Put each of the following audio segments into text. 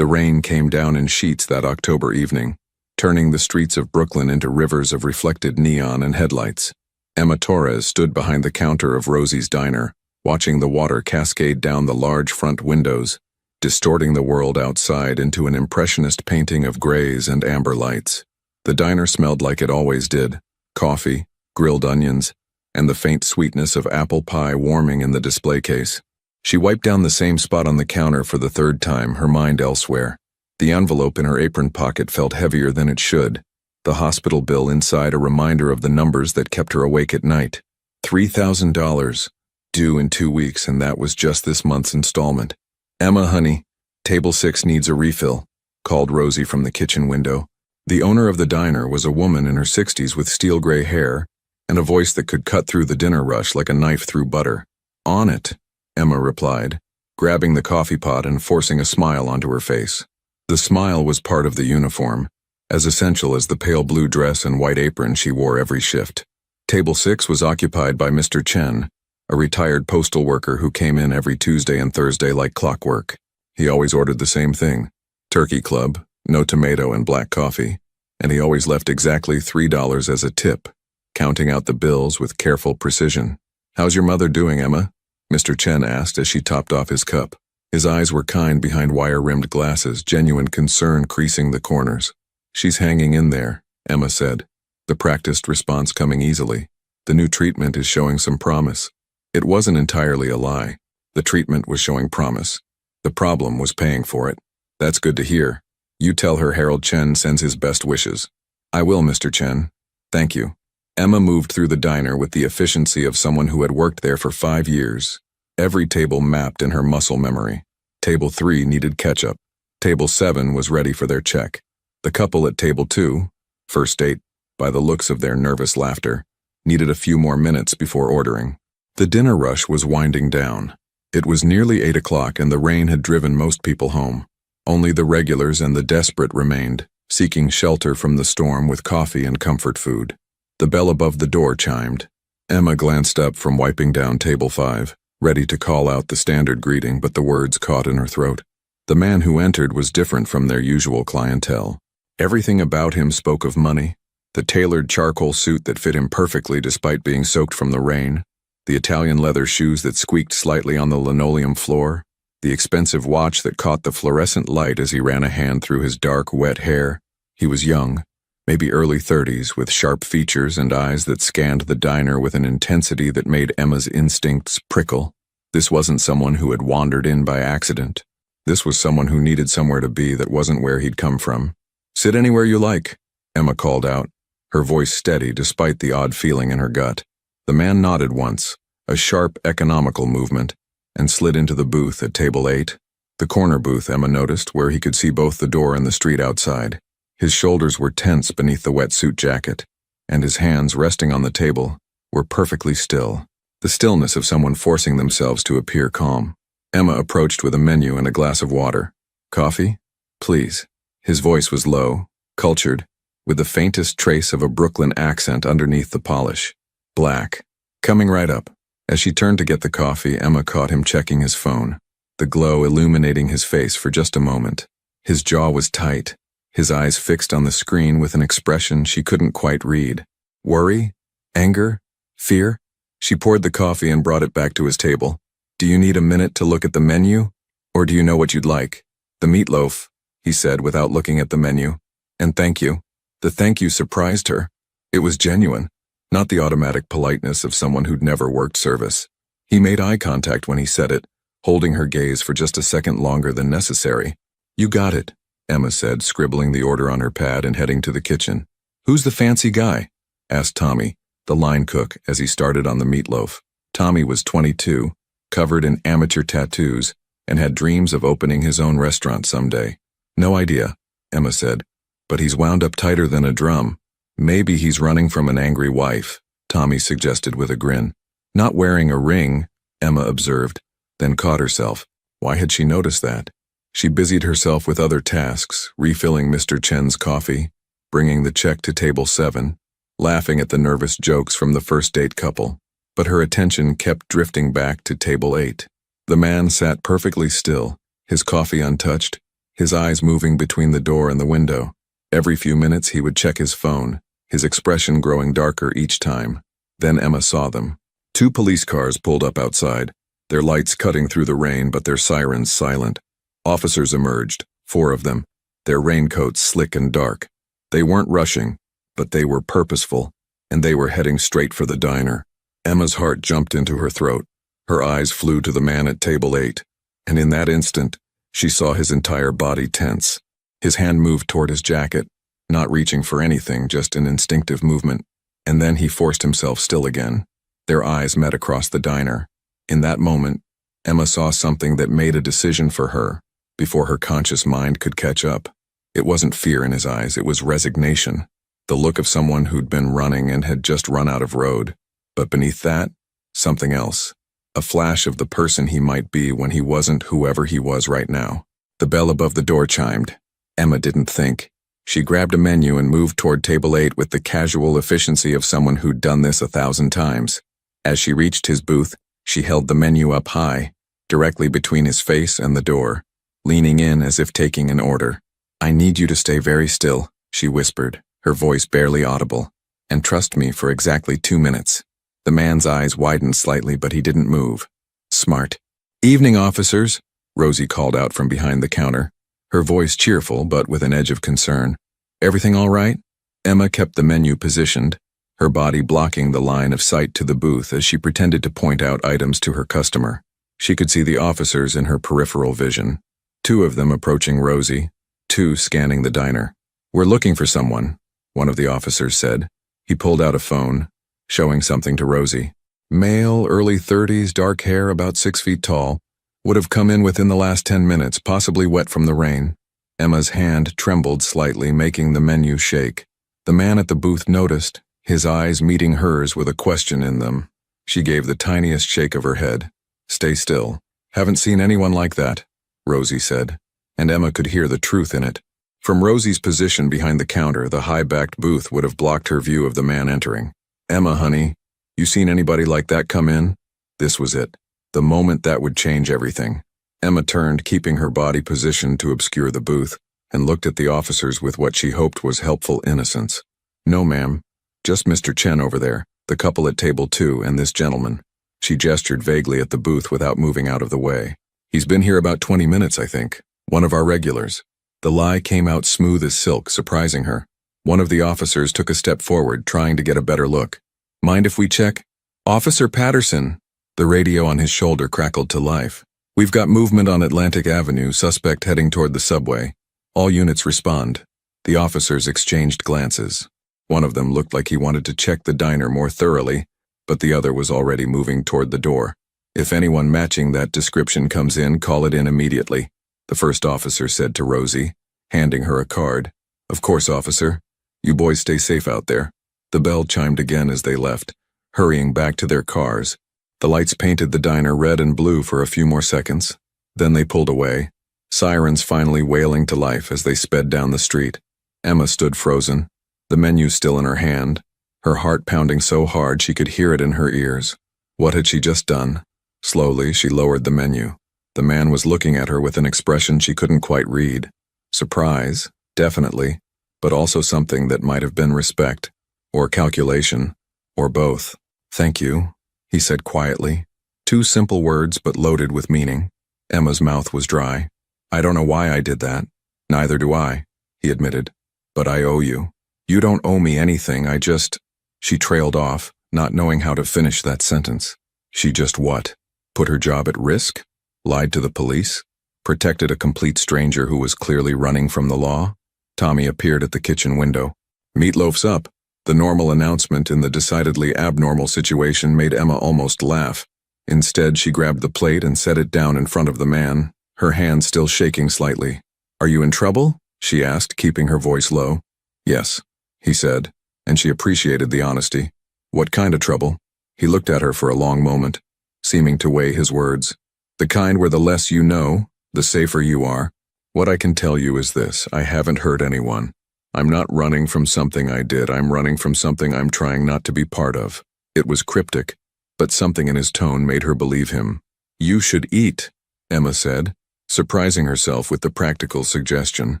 The rain came down in sheets that October evening, turning the streets of Brooklyn into rivers of reflected neon and headlights. Emma Torres stood behind the counter of Rosie's diner, watching the water cascade down the large front windows, distorting the world outside into an impressionist painting of grays and amber lights. The diner smelled like it always did: coffee, grilled onions, and the faint sweetness of apple pie warming in the display case. She wiped down the same spot on the counter for the third time, her mind elsewhere. The envelope in her apron pocket felt heavier than it should, the hospital bill inside a reminder of the numbers that kept her awake at night. $3,000, due in 2 weeks, and that was just this month's installment. "Emma, honey, table 6 needs a refill," called Rosie from the kitchen window. The owner of the diner was a woman in her 60s with steel gray hair and a voice that could cut through the dinner rush like a knife through butter. "On it," Emma replied, grabbing the coffee pot and forcing a smile onto her face. The smile was part of the uniform, as essential as the pale blue dress and white apron she wore every shift. Table 6 was occupied by Mr. Chen, a retired postal worker who came in every Tuesday and Thursday like clockwork. He always ordered the same thing: turkey club, no tomato and black coffee, and he always left exactly $3 as a tip, counting out the bills with careful precision. "How's your mother doing, Emma?" Mr. Chen asked as she topped off his cup. His eyes were kind behind wire-rimmed glasses, genuine concern creasing the corners. "She's hanging in there," Emma said, the practiced response coming easily. "The new treatment is showing some promise." It wasn't entirely a lie. The treatment was showing promise. The problem was paying for it. "That's good to hear. You tell her Harold Chen sends his best wishes." "I will, Mr. Chen. Thank you." Emma moved through the diner with the efficiency of someone who had worked there for 5 years. Every table mapped in her muscle memory. Table 3 needed ketchup. Table 7 was ready for their check. The couple at table 2, first date, by the looks of their nervous laughter, needed a few more minutes before ordering. The dinner rush was winding down. It was nearly 8 o'clock and the rain had driven most people home. Only the regulars and the desperate remained, seeking shelter from the storm with coffee and comfort food. The bell above the door chimed. Emma glanced up from wiping down table 5, ready to call out the standard greeting, but the words caught in her throat. The man who entered was different from their usual clientele. Everything about him spoke of money: the tailored charcoal suit that fit him perfectly despite being soaked from the rain, the Italian leather shoes that squeaked slightly on the linoleum floor, the expensive watch that caught the fluorescent light as he ran a hand through his dark, wet hair. He was young, maybe early 30s, with sharp features and eyes that scanned the diner with an intensity that made Emma's instincts prickle. This wasn't someone who had wandered in by accident. This was someone who needed somewhere to be that wasn't where he'd come from. "Sit anywhere you like," Emma called out, her voice steady despite the odd feeling in her gut. The man nodded once, a sharp, economical movement, and slid into the booth at table 8. The corner booth, Emma noticed, where he could see both the door and the street outside. His shoulders were tense beneath the wetsuit jacket, and his hands, resting on the table, were perfectly still. The stillness of someone forcing themselves to appear calm. Emma approached with a menu and a glass of water. "Coffee? Please." His voice was low, cultured, with the faintest trace of a Brooklyn accent underneath the polish. "Black." "Coming right up." As she turned to get the coffee, Emma caught him checking his phone, the glow illuminating his face for just a moment. His jaw was tight, his eyes fixed on the screen with an expression she couldn't quite read. Worry? Anger? Fear? She poured the coffee and brought it back to his table. "Do you need a minute to look at the menu? Or do you know what you'd like?" "The meatloaf," he said without looking at the menu. "And thank you." The thank you surprised her. It was genuine, not the automatic politeness of someone who'd never worked service. He made eye contact when he said it, holding her gaze for just a second longer than necessary. "You got it," Emma said, scribbling the order on her pad and heading to the kitchen. "Who's the fancy guy?" asked Tommy, the line cook, as he started on the meatloaf. Tommy was 22, covered in amateur tattoos, and had dreams of opening his own restaurant someday. "No idea," Emma said, "but he's wound up tighter than a drum." "Maybe he's running from an angry wife," Tommy suggested with a grin. "Not wearing a ring," Emma observed, then caught herself. Why had she noticed that? She busied herself with other tasks, refilling Mr. Chen's coffee, bringing the check to table 7, laughing at the nervous jokes from the first date couple, but her attention kept drifting back to table 8. The man sat perfectly still, his coffee untouched, his eyes moving between the door and the window. Every few minutes he would check his phone, his expression growing darker each time. Then Emma saw them. 2 police cars pulled up outside, their lights cutting through the rain but their sirens silent. Officers emerged, 4 of them, their raincoats slick and dark. They weren't rushing, but they were purposeful, and they were heading straight for the diner. Emma's heart jumped into her throat. Her eyes flew to the man at table 8, and in that instant, she saw his entire body tense. His hand moved toward his jacket, not reaching for anything, just an instinctive movement, and then he forced himself still again. Their eyes met across the diner. In that moment, Emma saw something that made a decision for her, before her conscious mind could catch up. It wasn't fear in his eyes, it was resignation, the look of someone who'd been running and had just run out of road. But beneath that, something else, a flash of the person he might be when he wasn't whoever he was right now. The bell above the door chimed. Emma didn't think. She grabbed a menu and moved toward table 8 with the casual efficiency of someone who'd done this 1,000 times. As she reached his booth, she held the menu up high, directly between his face and the door, leaning in as if taking an order. "I need you to stay very still," she whispered, her voice barely audible, "and trust me for exactly 2 minutes." The man's eyes widened slightly, but he didn't move. Smart. "Evening, officers," Rosie called out from behind the counter, her voice cheerful but with an edge of concern. "Everything all right?" Emma kept the menu positioned, her body blocking the line of sight to the booth as she pretended to point out items to her customer. She could see the officers in her peripheral vision, 2 of them approaching Rosie, 2 scanning the diner. "We're looking for someone," one of the officers said. He pulled out a phone, showing something to Rosie. "Male, early 30s, dark hair, about 6 feet tall. Would have come in within the last 10 minutes, possibly wet from the rain." Emma's hand trembled slightly, making the menu shake. The man at the booth noticed, his eyes meeting hers with a question in them. She gave the tiniest shake of her head. "Stay still. Haven't seen anyone like that," Rosie said, and Emma could hear the truth in it. From Rosie's position behind the counter, the high-backed booth would have blocked her view of the man entering. "Emma, honey, you seen anybody like that come in?" This was it. The moment that would change everything. Emma turned, keeping her body positioned to obscure the booth, and looked at the officers with what she hoped was helpful innocence. "No, ma'am. Just Mr. Chen over there, the couple at table 2, and this gentleman." She gestured vaguely at the booth without moving out of the way. "He's been here about 20 minutes, I think. One of our regulars." The lie came out smooth as silk, surprising her. One of the officers took a step forward, trying to get a better look. "Mind if we check?" "Officer Patterson." The radio on his shoulder crackled to life. "We've got movement on Atlantic Avenue, suspect heading toward the subway. All units respond." The officers exchanged glances. One of them looked like he wanted to check the diner more thoroughly, but the other was already moving toward the door. "If anyone matching that description comes in, call it in immediately," the first officer said to Rosie, handing her a card. "Of course, officer. You boys stay safe out there." The bell chimed again as they left, hurrying back to their cars. The lights painted the diner red and blue for a few more seconds. Then they pulled away, sirens finally wailing to life as they sped down the street. Emma stood frozen, the menu still in her hand, her heart pounding so hard she could hear it in her ears. What had she just done? Slowly, she lowered the menu. The man was looking at her with an expression she couldn't quite read. Surprise, definitely, but also something that might have been respect, or calculation, or both. "Thank you," he said quietly. 2 simple words but loaded with meaning. Emma's mouth was dry. "I don't know why I did that." "Neither do I," he admitted. "But I owe you." "You don't owe me anything, I just—" She trailed off, not knowing how to finish that sentence. She just what? Put her job at risk? Lied to the police? Protected a complete stranger who was clearly running from the law? Tommy appeared at the kitchen window. "Meatloaf's up." The normal announcement in the decidedly abnormal situation made Emma almost laugh. Instead, she grabbed the plate and set it down in front of the man, her hand still shaking slightly. "Are you in trouble?" she asked, keeping her voice low. "Yes," he said, and she appreciated the honesty. "What kind of trouble?" He looked at her for a long moment, seeming to weigh his words. "The kind where the less you know, the safer you are. What I can tell you is this: I haven't hurt anyone. I'm not running from something I did, I'm running from something I'm trying not to be part of." It was cryptic, but something in his tone made her believe him. "You should eat," Emma said, surprising herself with the practical suggestion.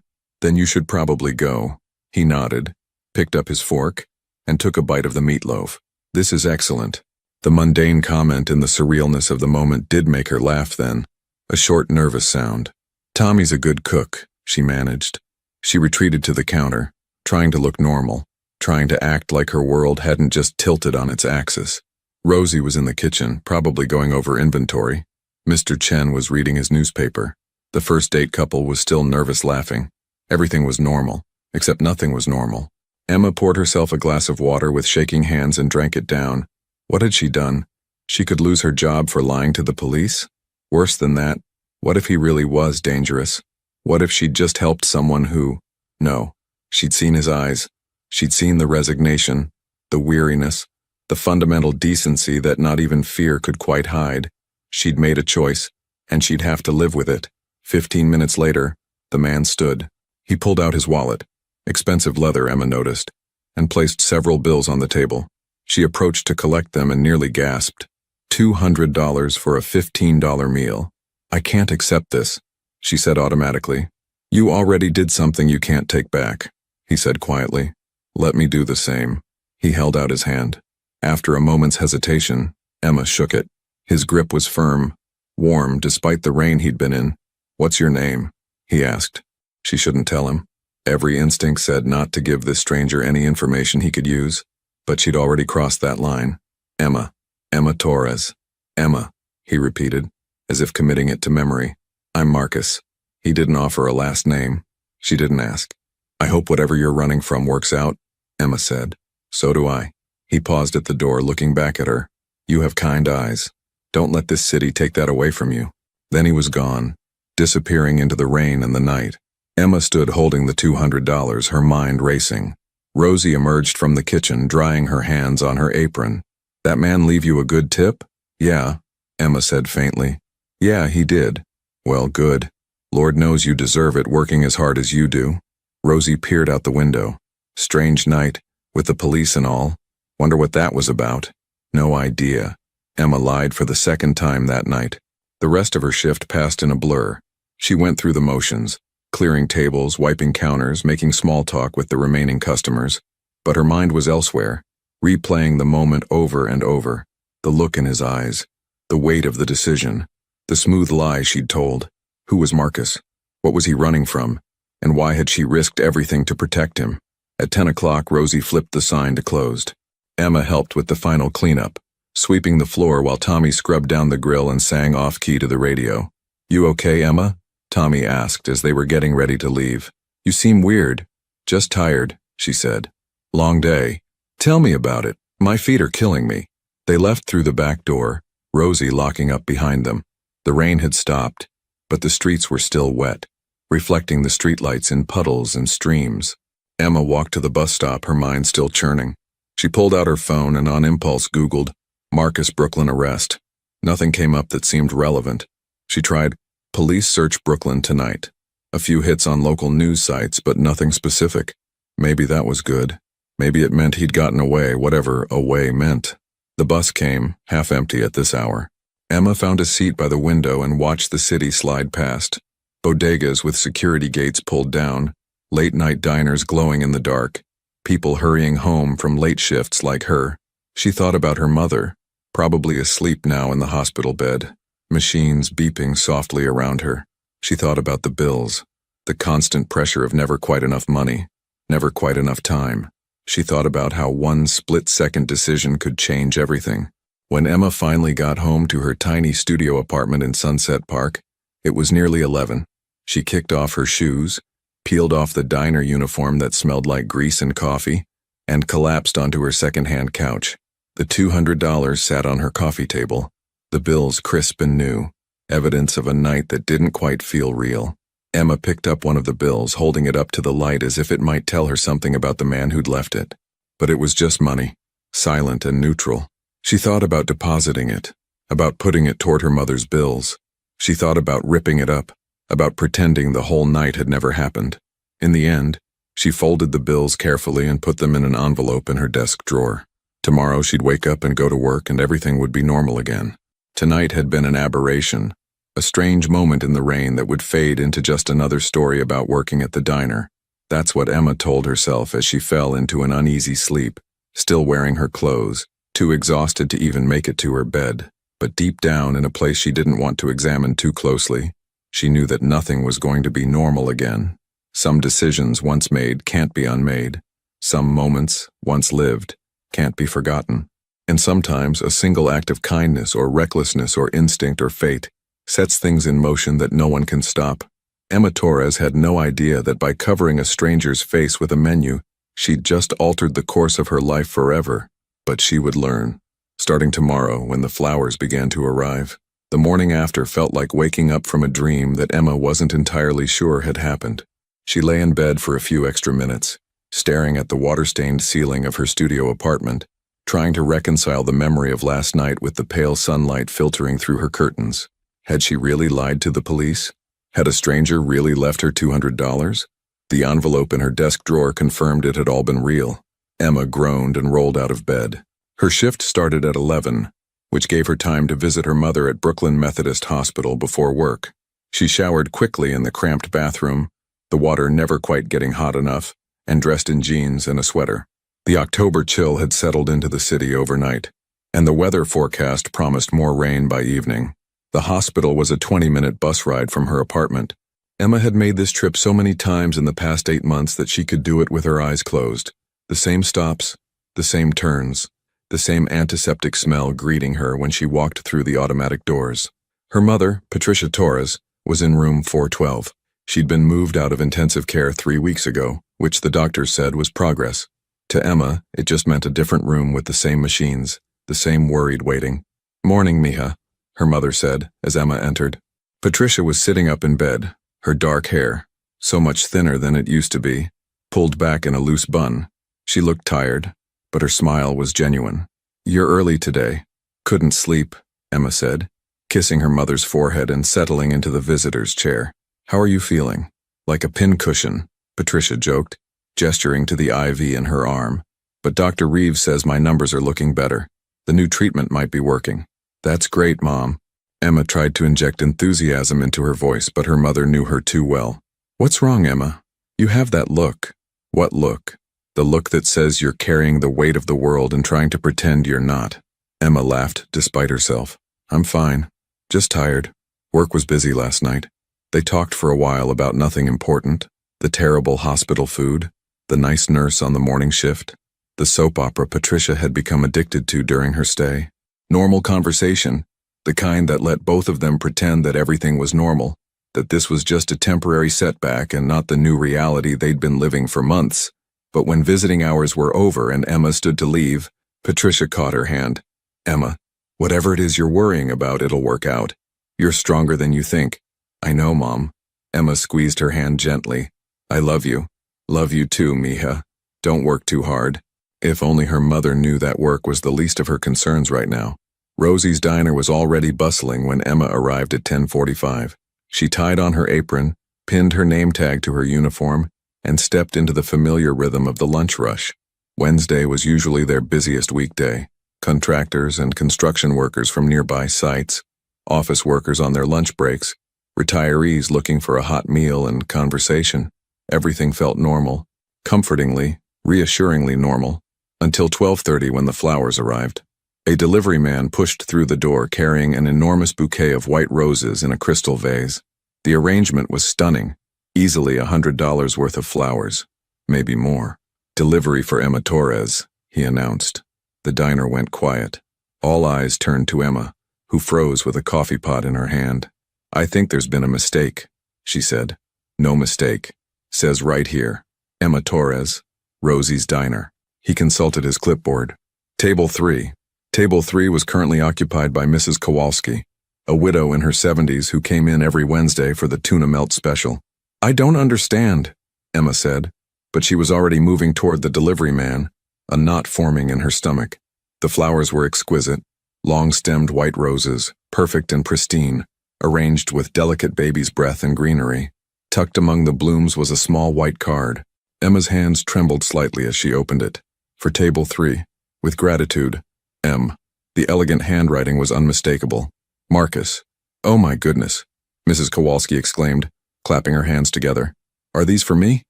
Then you should probably go. He nodded, picked up his fork, and took a bite of the meatloaf. This is excellent. The mundane comment in the surrealness of the moment did make her laugh then, a short, nervous sound. Tommy's a good cook, she managed. She retreated to the counter, trying to look normal, trying to act like her world hadn't just tilted on its axis. Rosie was in the kitchen, probably going over inventory. Mr. Chen was reading his newspaper. The first date couple was still nervous laughing. Everything was normal, except nothing was normal. Emma poured herself a glass of water with shaking hands and drank it down. What had she done? She could lose her job for lying to the police? Worse than that, what if he really was dangerous? What if she'd just helped someone who... No, she'd seen his eyes. She'd seen the resignation, the weariness, the fundamental decency that not even fear could quite hide. She'd made a choice, and she'd have to live with it. 15 minutes later, the man stood. He pulled out his wallet, expensive leather, Emma noticed, and placed several bills on the table. She approached to collect them and nearly gasped. $200 for a $15 meal. I can't accept this, she said automatically. You already did something you can't take back, he said quietly. Let me do the same. He held out his hand. After a moment's hesitation, Emma shook it. His grip was firm, warm despite the rain he'd been in. What's your name? He asked. She shouldn't tell him. Every instinct said not to give this stranger any information he could use, but she'd already crossed that line. Emma. Emma Torres. Emma, he repeated, as if committing it to memory. I'm Marcus. He didn't offer a last name. She didn't ask. I hope whatever you're running from works out, Emma said. So do I. He paused at the door, looking back at her. You have kind eyes. Don't let this city take that away from you. Then he was gone, disappearing into the rain and the night. Emma stood holding the $200, her mind racing. Rosie emerged from the kitchen, drying her hands on her apron. That man leave you a good tip? Yeah, Emma said faintly. Yeah, he did. Well, good. Lord knows you deserve it, working as hard as you do. Rosie peered out the window. Strange night, with the police and all. Wonder what that was about. No idea. Emma lied for the second time that night. The rest of her shift passed in a blur. She went through the motions, clearing tables, wiping counters, making small talk with the remaining customers. But her mind was elsewhere, replaying the moment over and over. The look in his eyes, the weight of the decision, the smooth lie she'd told. Who was Marcus? What was he running from? And why had she risked everything to protect him? At 10 o'clock, Rosie flipped the sign to closed. Emma helped with the final cleanup, sweeping the floor while Tommy scrubbed down the grill and sang off-key to the radio. You okay, Emma? Tommy asked as they were getting ready to leave. You seem weird. Just tired, she said. Long day. Tell me about it. My feet are killing me. They left through the back door, Rosie locking up behind them. The rain had stopped, but the streets were still wet, reflecting the streetlights in puddles and streams. Emma walked to the bus stop, her mind still churning. She pulled out her phone and on impulse Googled, Marcus Brooklyn arrest. Nothing came up that seemed relevant. She tried, police search Brooklyn tonight. A few hits on local news sites, but nothing specific. Maybe that was good. Maybe it meant he'd gotten away, whatever away meant. The bus came, half empty at this hour. Emma found a seat by the window and watched the city slide past. Bodegas with security gates pulled down, late-night diners glowing in the dark, people hurrying home from late shifts like her. She thought about her mother, probably asleep now in the hospital bed, machines beeping softly around her. She thought about the bills, the constant pressure of never quite enough money, never quite enough time. She thought about how one split-second decision could change everything. When Emma finally got home to her tiny studio apartment in Sunset Park, it was nearly 11. She kicked off her shoes, peeled off the diner uniform that smelled like grease and coffee, and collapsed onto her second-hand couch. The $200 sat on her coffee table, the bills crisp and new, evidence of a night that didn't quite feel real. Emma picked up one of the bills, holding it up to the light as if it might tell her something about the man who'd left it. But it was just money, silent and neutral. She thought about depositing it, about putting it toward her mother's bills. She thought about ripping it up, about pretending the whole night had never happened. In the end, she folded the bills carefully and put them in an envelope in her desk drawer. Tomorrow she'd wake up and go to work and everything would be normal again. Tonight had been an aberration, A strange moment in the rain that would fade into just another story about working at the diner. That's what Emma told herself as she fell into an uneasy sleep, still wearing her clothes, too exhausted to even make it to her bed. But deep down, in a place she didn't want to examine too closely, she knew that nothing was going to be normal again. Some decisions once made can't be unmade. Some moments, once lived, can't be forgotten. And sometimes a single act of kindness or recklessness or instinct or fate sets things in motion that no one can stop. Emma Torres had no idea that by covering a stranger's face with a menu, she'd just altered the course of her life forever. But she would learn. Starting tomorrow, when the flowers began to arrive. The morning after felt like waking up from a dream that Emma wasn't entirely sure had happened. She lay in bed for a few extra minutes, staring at the water-stained ceiling of her studio apartment, trying to reconcile the memory of last night with the pale sunlight filtering through her curtains. Had she really lied to the police? Had a stranger really left her $200? The envelope in her desk drawer confirmed it had all been real. Emma groaned and rolled out of bed. Her shift started at 11, which gave her time to visit her mother at Brooklyn Methodist Hospital before work. She showered quickly in the cramped bathroom, the water never quite getting hot enough, and dressed in jeans and a sweater. The October chill had settled into the city overnight, and the weather forecast promised more rain by evening. The hospital was a 20-minute bus ride from her apartment. Emma had made this trip so many times in the past 8 months that she could do it with her eyes closed. The same stops, the same turns, the same antiseptic smell greeting her when she walked through the automatic doors. Her mother, Patricia Torres, was in room 412. She'd been moved out of intensive care 3 weeks ago, which the doctors said was progress. To Emma, it just meant a different room with the same machines, the same worried waiting. "Morning, mija," her mother said as Emma entered. Patricia was sitting up in bed, her dark hair, so much thinner than it used to be, pulled back in a loose bun. She looked tired, but her smile was genuine. "You're early today." "Couldn't sleep," Emma said, kissing her mother's forehead and settling into the visitor's chair. "How are you feeling?" "Like a pincushion," Patricia joked, gesturing to the IV in her arm. "But Dr. Reeves says my numbers are looking better. The new treatment might be working." "That's great, Mom." Emma tried to inject enthusiasm into her voice, but her mother knew her too well. "What's wrong, Emma? You have that look." "What look?" "The look that says you're carrying the weight of the world and trying to pretend you're not." Emma laughed despite herself. "I'm fine. Just tired. Work was busy last night." They talked for a while about nothing important. The terrible hospital food, the nice nurse on the morning shift, the soap opera Patricia had become addicted to during her stay. Normal conversation, the kind that let both of them pretend that everything was normal, that this was just a temporary setback and not the new reality they'd been living for months. But when visiting hours were over and Emma stood to leave, Patricia caught her hand. "Emma, whatever it is you're worrying about, it'll work out. You're stronger than you think." "I know, Mom." Emma squeezed her hand gently. "I love you. Love you too, mija. Don't work too hard." If only her mother knew that work was the least of her concerns right now. Rosie's diner was already bustling when Emma arrived at 10:45. She tied on her apron, pinned her name tag to her uniform, and stepped into the familiar rhythm of the lunch rush. Wednesday was usually their busiest weekday. Contractors and construction workers from nearby sites, office workers on their lunch breaks, retirees looking for a hot meal and conversation. Everything felt normal, comfortingly, reassuringly normal, until 12:30 when the flowers arrived. A delivery man pushed through the door carrying an enormous bouquet of white roses in a crystal vase. The arrangement was stunning, easily $100 worth of flowers, maybe more. "Delivery for Emma Torres," he announced. The diner went quiet. All eyes turned to Emma, who froze with a coffee pot in her hand. "I think there's been a mistake," she said. "No mistake. Says right here, Emma Torres, Rosie's Diner." He consulted his clipboard. Table 3. Table 3 was currently occupied by Mrs. Kowalski, a widow in her 70s who came in every Wednesday for the tuna melt special. "I don't understand," Emma said, but she was already moving toward the delivery man, a knot forming in her stomach. The flowers were exquisite, long-stemmed white roses, perfect and pristine, arranged with delicate baby's breath and greenery. Tucked among the blooms was a small white card. Emma's hands trembled slightly as she opened it. "For table 3, with gratitude, M." The elegant handwriting was unmistakable. "Marcus, "Oh my goodness," Mrs. Kowalski exclaimed, clapping her hands together. "Are these for me?"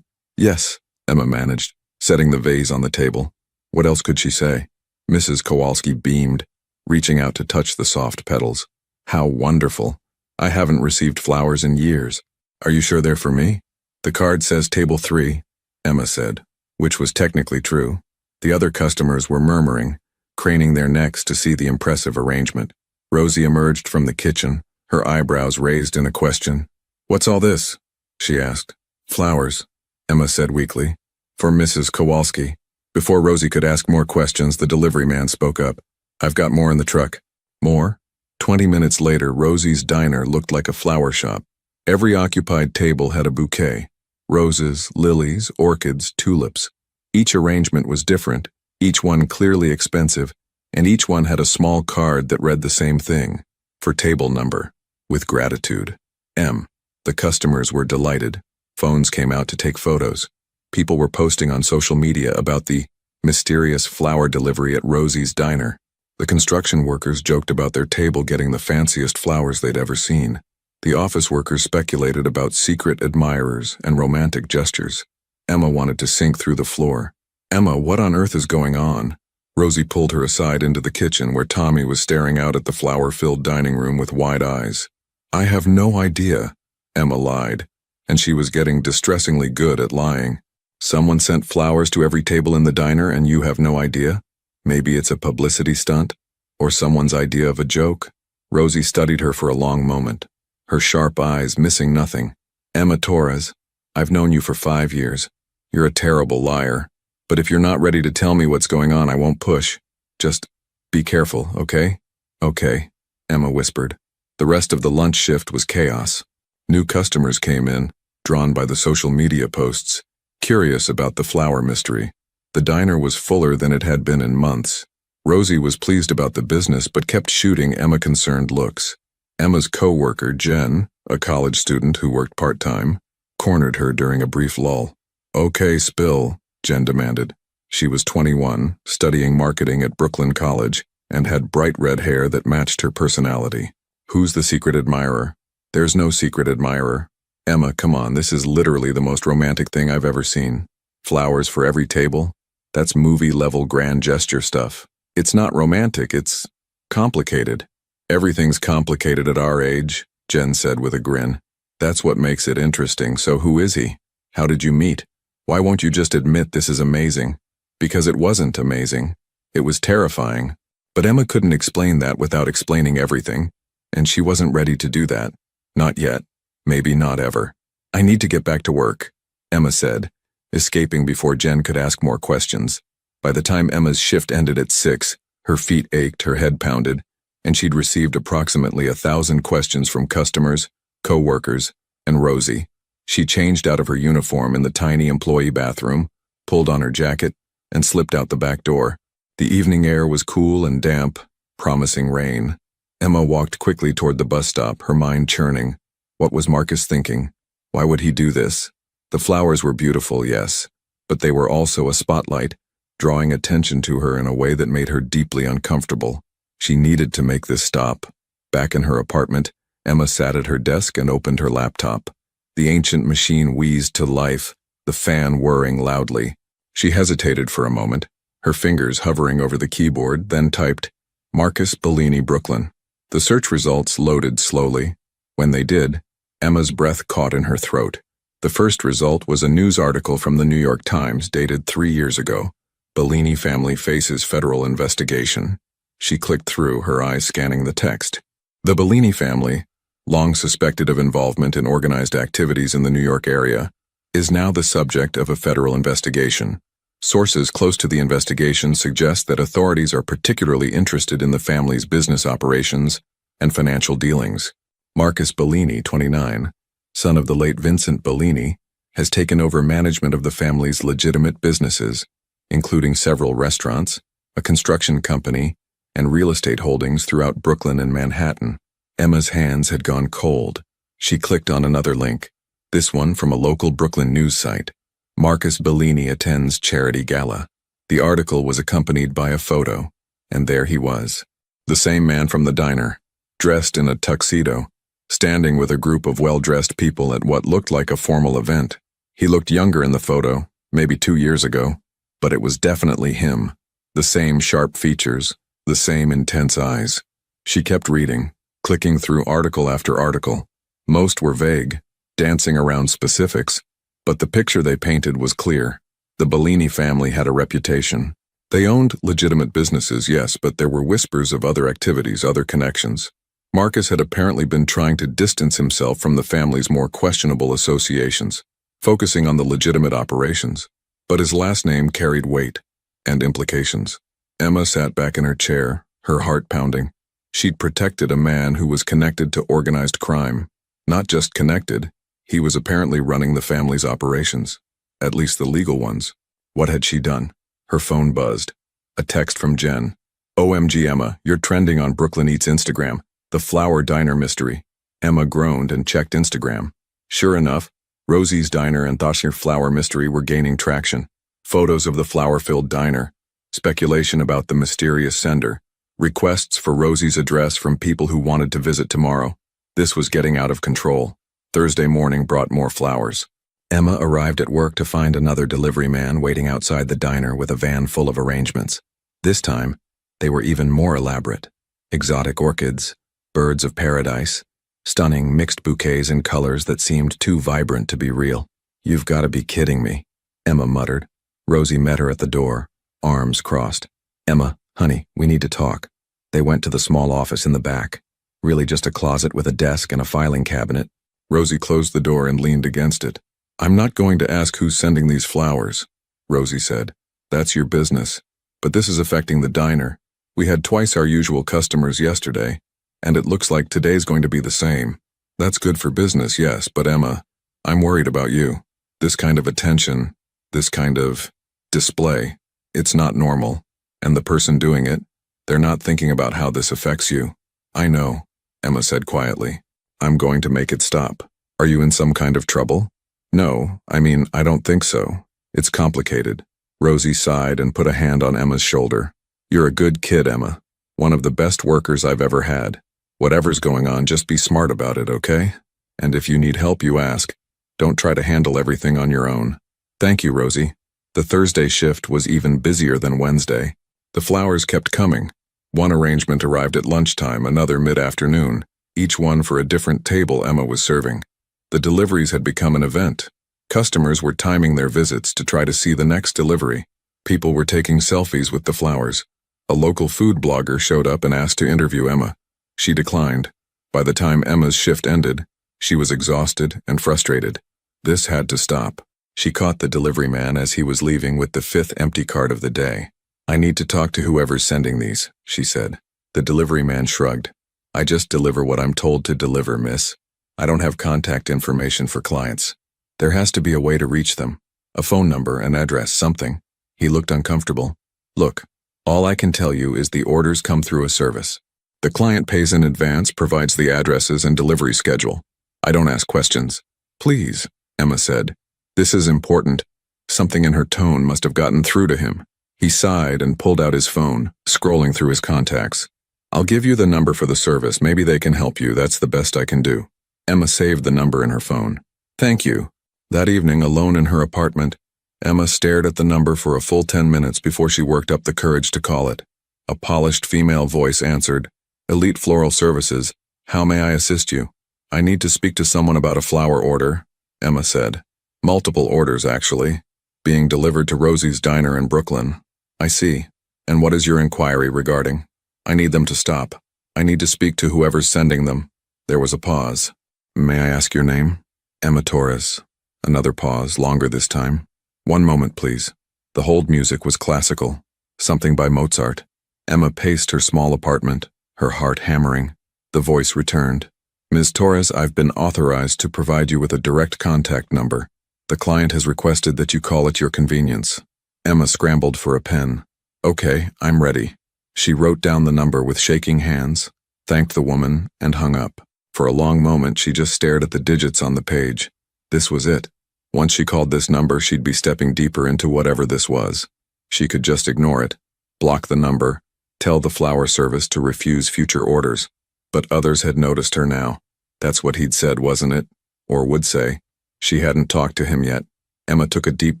Yes," Emma managed, setting the vase on the table. What else could she say? Mrs. Kowalski beamed, reaching out to touch the soft petals. "How wonderful. I haven't received flowers in years. Are you sure they're for me?" "The card says table 3, Emma said, which was technically true. The other customers were murmuring, craning their necks to see the impressive arrangement. Rosie emerged from the kitchen, her eyebrows raised in a question. "What's all this?" she asked. "Flowers," Emma said weakly. "For Mrs. Kowalski." Before Rosie could ask more questions, the delivery man spoke up. "I've got more in the truck." "More?" 20 minutes later, Rosie's diner looked like a flower shop. Every occupied table had a bouquet. Roses, lilies, orchids, tulips. Each arrangement was different, each one clearly expensive, and each one had a small card that read the same thing. "For table number. With gratitude. M." The customers were delighted. Phones came out to take photos. People were posting on social media about the mysterious flower delivery at Rosie's diner. The construction workers joked about their table getting the fanciest flowers they'd ever seen. The office workers speculated about secret admirers and romantic gestures. Emma wanted to sink through the floor. "Emma, what on earth is going on?" Rosie pulled her aside into the kitchen where Tommy was staring out at the flower-filled dining room with wide eyes. "I have no idea," Emma lied, and she was getting distressingly good at lying. "Someone sent flowers to every table in the diner and you have no idea? Maybe it's a publicity stunt? Or someone's idea of a joke?" Rosie studied her for a long moment, her sharp eyes missing nothing. "Emma Torres, I've known you for 5 years. You're a terrible liar. But if you're not ready to tell me what's going on, I won't push. Just be careful, okay?" "Okay," Emma whispered. The rest of the lunch shift was chaos. New customers came in, drawn by the social media posts, curious about the flower mystery. The diner was fuller than it had been in months. Rosie was pleased about the business but kept shooting Emma concerned looks. Emma's co-worker, Jen, a college student who worked part-time, cornered her during a brief lull. "Okay, spill," Jen demanded. She was 21, studying marketing at Brooklyn College, and had bright red hair that matched her personality. "Who's the secret admirer?" "There's no secret admirer." "Emma, come on, this is literally the most romantic thing I've ever seen. Flowers for every table? That's movie-level grand gesture stuff. It's not romantic, it's complicated." "Everything's complicated at our age," Jen said with a grin. "That's what makes it interesting. So who is he? How did you meet? Why won't you just admit this is amazing?" "Because it wasn't amazing. It was terrifying." But Emma couldn't explain that without explaining everything, and she wasn't ready to do that. Not yet. Maybe not ever. "I need to get back to work," Emma said, escaping before Jen could ask more questions. By the time Emma's shift ended at 6, her feet ached, her head pounded, and she'd received approximately 1,000 questions from customers, co-workers, and Rosie. She changed out of her uniform in the tiny employee bathroom, pulled on her jacket, and slipped out the back door. The evening air was cool and damp, promising rain. Emma walked quickly toward the bus stop, her mind churning. What was Marcus thinking? Why would he do this? The flowers were beautiful, yes, but they were also a spotlight, drawing attention to her in a way that made her deeply uncomfortable. She needed to make this stop. Back in her apartment, Emma sat at her desk and opened her laptop. The ancient machine wheezed to life, the fan whirring loudly. She hesitated for a moment, her fingers hovering over the keyboard, then typed, "Marcus Bellini, Brooklyn." The search results loaded slowly. When they did, Emma's breath caught in her throat. The first result was a news article from the New York Times dated 3 years ago. "Bellini family faces federal investigation." She clicked through, her eyes scanning the text. The Bellini family, long suspected of involvement in organized activities in the New York area, is now the subject of a federal investigation. Sources close to the investigation suggest that authorities are particularly interested in the family's business operations and financial dealings. Marcus Bellini, 29, son of the late Vincent Bellini, has taken over management of the family's legitimate businesses, including several restaurants, a construction company, and real estate holdings throughout Brooklyn and Manhattan. Emma's hands had gone cold. She clicked on another link, this one from a local Brooklyn news site. Marcus Bellini attends charity gala. The article was accompanied by a photo, and there he was. The same man from the diner. dressed in a tuxedo, standing with a group of well-dressed people at what looked like a formal event. He looked younger in the photo, maybe 2 years ago, but it was definitely him. The same sharp features, the same intense eyes. She kept reading, clicking through article after article. Most were vague, dancing around specifics, but the picture they painted was clear. The Bellini family had a reputation. They owned legitimate businesses, yes, but there were whispers of other activities, other connections. Marcus had apparently been trying to distance himself from the family's more questionable associations, focusing on the legitimate operations. But his last name carried weight and implications. Emma sat back in her chair, her heart pounding. She'd protected a man who was connected to organized crime. Not just connected, he was apparently running the family's operations, at least the legal ones. What had she done? Her phone buzzed. A text from Jen. "OMG Emma, you're trending on Brooklyn Eats Instagram. The Flower Diner mystery." Emma groaned and checked Instagram. Sure enough, Rosie's Diner and Thosir Flower mystery were gaining traction. Photos of the flower-filled diner, speculation about the mysterious sender, requests for Rosie's address from people who wanted to visit tomorrow. This was getting out of control. Thursday morning brought more flowers. Emma arrived at work to find another delivery man waiting outside the diner with a van full of arrangements. This time, they were even more elaborate. Exotic orchids, birds of paradise, stunning mixed bouquets in colors that seemed too vibrant to be real. "You've got to be kidding me," Emma muttered. Rosie met her at the door, arms crossed. "Emma, honey, we need to talk." They went to the small office in the back. Really just a closet with a desk and a filing cabinet. Rosie closed the door and leaned against it. "I'm not going to ask who's sending these flowers," Rosie said. "That's your business. But this is affecting the diner. We had twice our usual customers yesterday, and it looks like today's going to be the same. That's good for business, yes, but Emma, I'm worried about you. This kind of attention, this kind of display, it's not normal. And the person doing it, they're not thinking about how this affects you." "I know," Emma said quietly. "I'm going to make it stop. Are you in some kind of trouble?" "No, I don't think so. It's complicated." Rosie sighed and put a hand on Emma's shoulder. "You're a good kid, Emma. One of the best workers I've ever had. Whatever's going on, just be smart about it, okay? And if you need help, you ask. Don't try to handle everything on your own." "Thank you, Rosie." The Thursday shift was even busier than Wednesday. The flowers kept coming. One arrangement arrived at lunchtime, another mid-afternoon, each one for a different table Emma was serving. The deliveries had become an event. Customers were timing their visits to try to see the next delivery. People were taking selfies with the flowers. A local food blogger showed up and asked to interview Emma. She declined. By the time Emma's shift ended, she was exhausted and frustrated. This had to stop. She caught the delivery man as he was leaving with the 5th empty cart of the day. "I need to talk to whoever's sending these," she said. The delivery man shrugged. "I just deliver what I'm told to deliver, miss. I don't have contact information for clients. There has to be a way to reach them. A phone number, an address, something." He looked uncomfortable. "Look, all I can tell you is the orders come through a service. The client pays in advance, provides the addresses and delivery schedule. I don't ask questions." "Please," Emma said. "This is important." Something in her tone must have gotten through to him. He sighed and pulled out his phone, scrolling through his contacts. "I'll give you the number for the service. Maybe they can help you. That's the best I can do." Emma saved the number in her phone. "Thank you." That evening, alone in her apartment, Emma stared at the number for a full 10 minutes before she worked up the courage to call it. A polished female voice answered. "Elite Floral Services. How may I assist you?" "I need to speak to someone about a flower order," Emma said. "Multiple orders, actually. Being delivered to Rosie's Diner in Brooklyn." "I see. And what is your inquiry regarding?" "I need them to stop. I need to speak to whoever's sending them." There was a pause. "May I ask your name?" "Emma Torres." Another pause, longer this time. "One moment, please." The hold music was classical, something by Mozart. Emma paced her small apartment, her heart hammering. The voice returned. "Ms. Torres, I've been authorized to provide you with a direct contact number. The client has requested that you call at your convenience." Emma scrambled for a pen. "Okay, I'm ready." She wrote down the number with shaking hands, thanked the woman, and hung up. For a long moment, she just stared at the digits on the page. This was it. Once she called this number, she'd be stepping deeper into whatever this was. She could just ignore it, block the number, tell the flower service to refuse future orders. But others had noticed her now. That's what he'd said, wasn't it? Or would say. She hadn't talked to him yet. Emma took a deep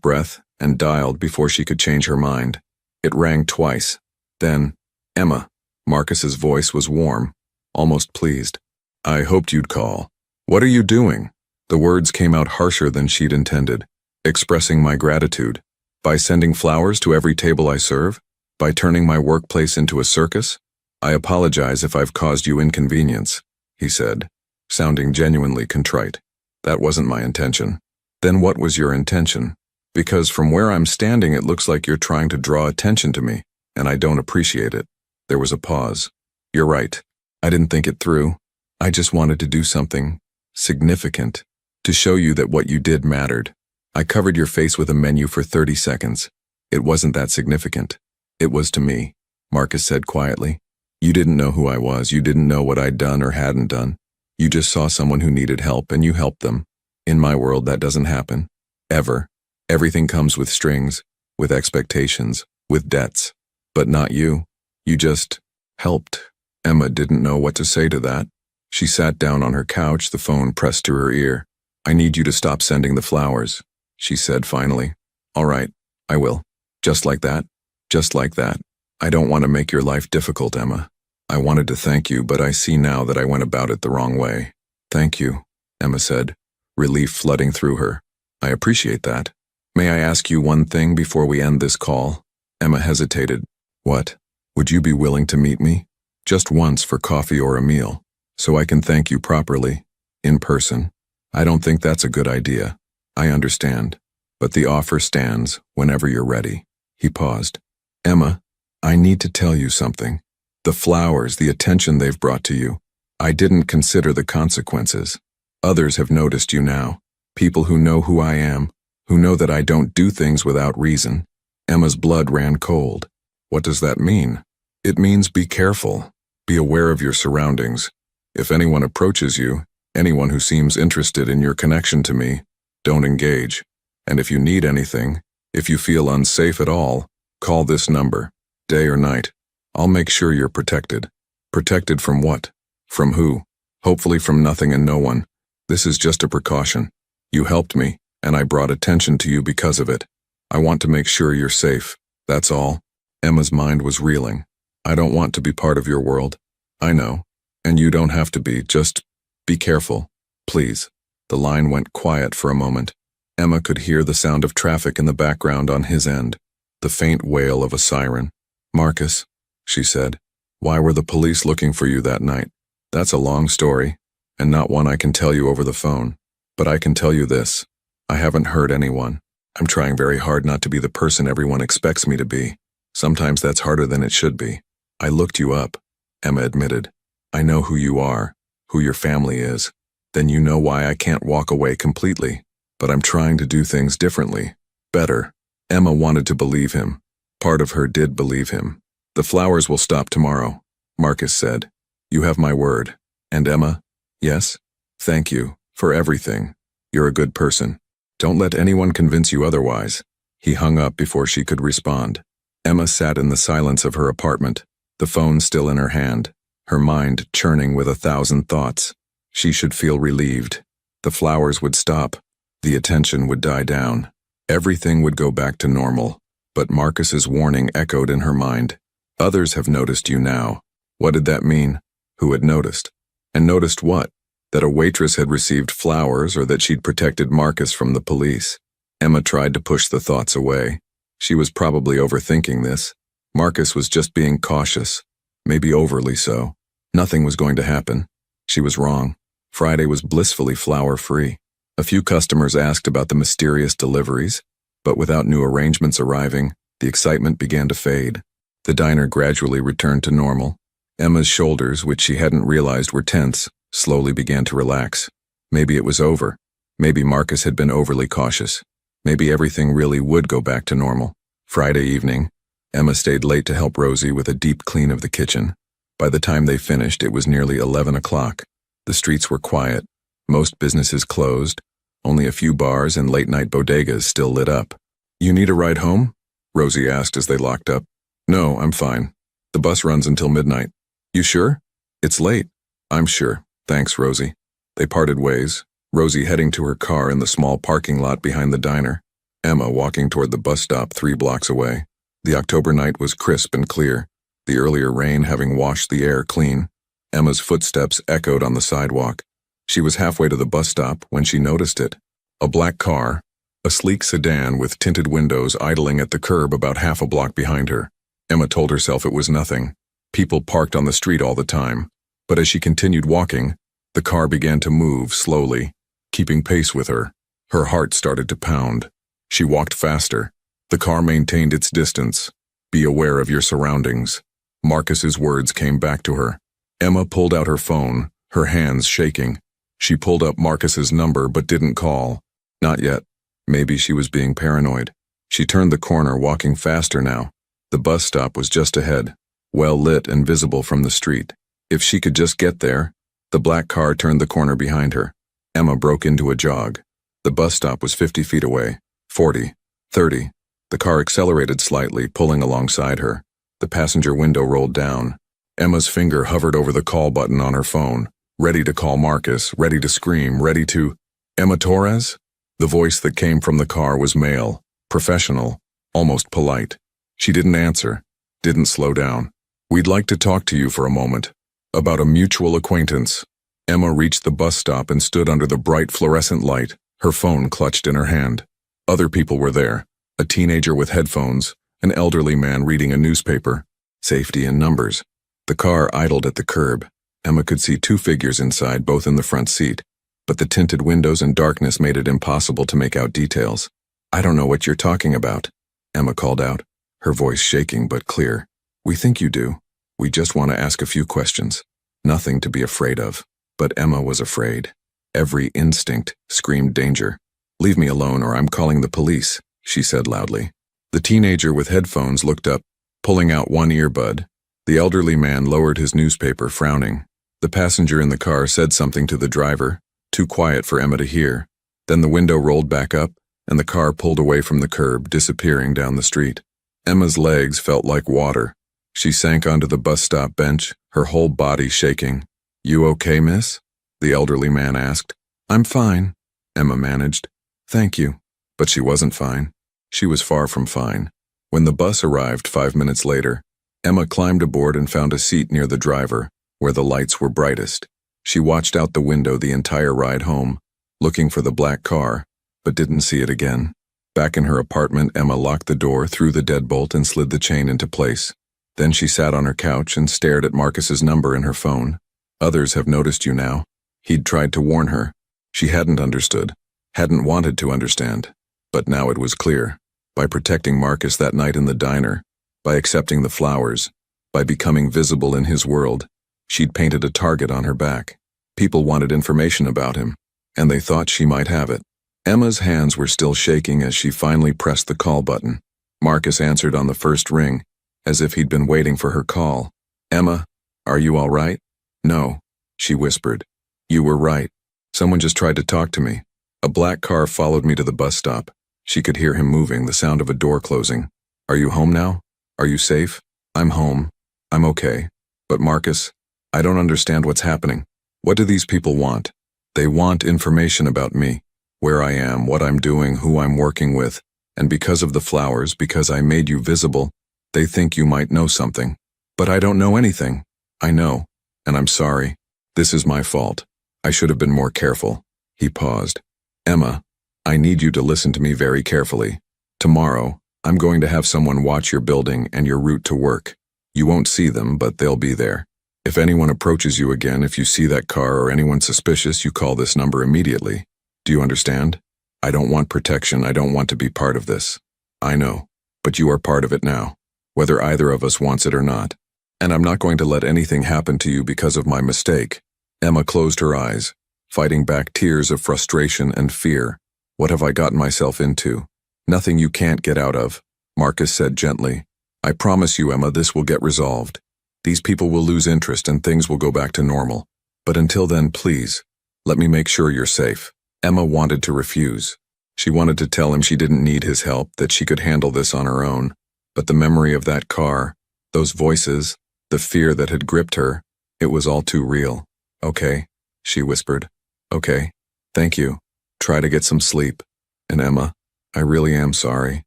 breath and dialed before she could change her mind. It rang twice. Then, Emma. Marcus's voice was warm, almost pleased. I hoped you'd call. What are you doing? The words came out harsher than she'd intended. Expressing my gratitude. By sending flowers to every table I serve? By turning my workplace into a circus? I apologize if I've caused you inconvenience, he said, sounding genuinely contrite. That wasn't my intention. Then what was your intention? Because from where I'm standing it looks like you're trying to draw attention to me, and I don't appreciate it. There was a pause. You're right. I didn't think it through. I just wanted to do something significant to show you that what you did mattered. I covered your face with a menu for 30 seconds. It wasn't that significant. It was to me, Marcus said quietly. You didn't know who I was. You didn't know what I'd done or hadn't done. You just saw someone who needed help and you helped them. In my world, that doesn't happen. Ever. Everything comes with strings, with expectations, with debts. But not you. You just helped. Emma didn't know what to say to that. She sat down on her couch, the phone pressed to her ear. I need you to stop sending the flowers, she said finally. All right, I will. Just like that. Just like that. I don't want to make your life difficult, Emma. I wanted to thank you, but I see now that I went about it the wrong way. Thank you, Emma said, relief flooding through her. I appreciate that. May I ask you one thing before we end this call? Emma hesitated. What? Would you be willing to meet me? Just once for coffee or a meal, so I can thank you properly, in person. I don't think that's a good idea. I understand. But the offer stands whenever you're ready. He paused. Emma, I need to tell you something. The flowers, the attention they've brought to you. I didn't consider the consequences. Others have noticed you now. People who know who I am, who know that I don't do things without reason. Emma's blood ran cold. What does that mean? It means be careful. Be aware of your surroundings. If anyone approaches you, anyone who seems interested in your connection to me, don't engage. And if you need anything, if you feel unsafe at all, call this number, day or night. I'll make sure you're protected. Protected from what? From who? Hopefully from nothing and no one. This is just a precaution. You helped me, and I brought attention to you because of it. I want to make sure you're safe. That's all. Emma's mind was reeling. I don't want to be part of your world. I know. And you don't have to be. Just be careful. Please. The line went quiet for a moment. Emma could hear the sound of traffic in the background on his end, the faint wail of a siren. Marcus, she said, why were the police looking for you that night? That's a long story, and not one I can tell you over the phone. But I can tell you this. I haven't hurt anyone. I'm trying very hard not to be the person everyone expects me to be. Sometimes that's harder than it should be. I looked you up, Emma admitted. I know who you are, who your family is. Then you know why I can't walk away completely. But I'm trying to do things differently. Better. Emma wanted to believe him. Part of her did believe him. The flowers will stop tomorrow, Marcus said. You have my word. And Emma? Yes? Thank you, for everything. You're a good person. Don't let anyone convince you otherwise. He hung up before she could respond. Emma sat in the silence of her apartment, the phone still in her hand, her mind churning with 1,000 thoughts. She should feel relieved. The flowers would stop. The attention would die down. Everything would go back to normal. But Marcus's warning echoed in her mind. Others have noticed you now. What did that mean? Who had noticed? And noticed what? That a waitress had received flowers or that she'd protected Marcus from the police. Emma tried to push the thoughts away. She was probably overthinking this. Marcus was just being cautious, maybe overly so. Nothing was going to happen. She was wrong. Friday was blissfully flower-free. A few customers asked about the mysterious deliveries, but without new arrangements arriving, the excitement began to fade. The diner gradually returned to normal. Emma's shoulders, which she hadn't realized were tense, slowly began to relax. Maybe it was over. Maybe Marcus had been overly cautious. Maybe everything really would go back to normal. Friday evening, Emma stayed late to help Rosie with a deep clean of the kitchen. By the time they finished, it was nearly 11 o'clock. The streets were quiet. Most businesses closed. Only a few bars and late-night bodegas still lit up. You need a ride home? Rosie asked as they locked up. No, I'm fine. The bus runs until midnight. You sure? It's late. I'm sure. Thanks, Rosie. They parted ways, Rosie heading to her car in the small parking lot behind the diner, Emma walking toward the bus stop 3 blocks away. The October night was crisp and clear, the earlier rain having washed the air clean. Emma's footsteps echoed on the sidewalk. She was halfway to the bus stop when she noticed it. A black car, a sleek sedan with tinted windows idling at the curb about half a block behind her. Emma told herself it was nothing. People parked on the street all the time. But as she continued walking, the car began to move slowly, keeping pace with her. Her heart started to pound. She walked faster. The car maintained its distance. Be aware of your surroundings. Marcus's words came back to her. Emma pulled out her phone, her hands shaking. She pulled up Marcus's number but didn't call. Not yet. Maybe she was being paranoid. She turned the corner, walking faster now. The bus stop was just ahead, well lit and visible from the street. If she could just get there. The black car turned the corner behind her. Emma broke into a jog. The bus stop was 50 feet away, 40, 30. The car accelerated slightly, pulling alongside her. The passenger window rolled down. Emma's finger hovered over the call button on her phone, ready to call Marcus, ready to scream, ready to... Emma Torres? The voice that came from the car was male, professional, almost polite. She didn't answer, didn't slow down. We'd like to talk to you for a moment. About a mutual acquaintance. Emma reached the bus stop and stood under the bright fluorescent light, her phone clutched in her hand. Other people were there, a teenager with headphones, an elderly man reading a newspaper. Safety in numbers. The car idled at the curb. Emma could see 2 figures inside, both in the front seat, but the tinted windows and darkness made it impossible to make out details. I don't know what you're talking about, Emma called out, her voice shaking but clear. We think you do. We just want to ask a few questions. Nothing to be afraid of. But Emma was afraid. Every instinct screamed danger. Leave me alone or I'm calling the police, she said loudly. The teenager with headphones looked up, pulling out one earbud. The elderly man lowered his newspaper, frowning. The passenger in the car said something to the driver, too quiet for Emma to hear. Then the window rolled back up, and the car pulled away from the curb, disappearing down the street. Emma's legs felt like water. She sank onto the bus stop bench, her whole body shaking. You okay, miss? The elderly man asked. I'm fine, Emma managed. Thank you. But she wasn't fine. She was far from fine. When the bus arrived 5 minutes later, Emma climbed aboard and found a seat near the driver, where the lights were brightest. She watched out the window the entire ride home, looking for the black car, but didn't see it again. Back in her apartment, Emma locked the door, threw the deadbolt, and slid the chain into place. Then she sat on her couch and stared at Marcus's number in her phone. Others have noticed you now. He'd tried to warn her. She hadn't understood, hadn't wanted to understand. But now it was clear. By protecting Marcus that night in the diner, by accepting the flowers, by becoming visible in his world, she'd painted a target on her back. People wanted information about him, and they thought she might have it. Emma's hands were still shaking as she finally pressed the call button. Marcus answered on the first ring, as if he'd been waiting for her call. Emma, are you all right? No, she whispered. You were right. Someone just tried to talk to me. A black car followed me to the bus stop. She could hear him moving, the sound of a door closing. Are you home now? Are you safe? I'm home. I'm okay. But Marcus, I don't understand what's happening. What do these people want? They want information about me, where I am, what I'm doing, who I'm working with, and because of the flowers, because I made you visible, they think you might know something. But I don't know anything. I know, and I'm sorry. This is my fault. I should have been more careful. He paused. Emma, I need you to listen to me very carefully. Tomorrow, I'm going to have someone watch your building and your route to work. You won't see them, but they'll be there. If anyone approaches you again, if you see that car or anyone suspicious, you call this number immediately. Do you understand? I don't want protection. I don't want to be part of this. I know, but you are part of it now, whether either of us wants it or not. And I'm not going to let anything happen to you because of my mistake. Emma closed her eyes, fighting back tears of frustration and fear. What have I gotten myself into? Nothing you can't get out of, Marcus said gently. I promise you, Emma, this will get resolved. These people will lose interest and things will go back to normal. But until then, please, let me make sure you're safe. Emma wanted to refuse. She wanted to tell him she didn't need his help, that she could handle this on her own. But the memory of that car, those voices, the fear that had gripped her, it was all too real. Okay, she whispered. Okay, thank you. Try to get some sleep. And Emma, I really am sorry.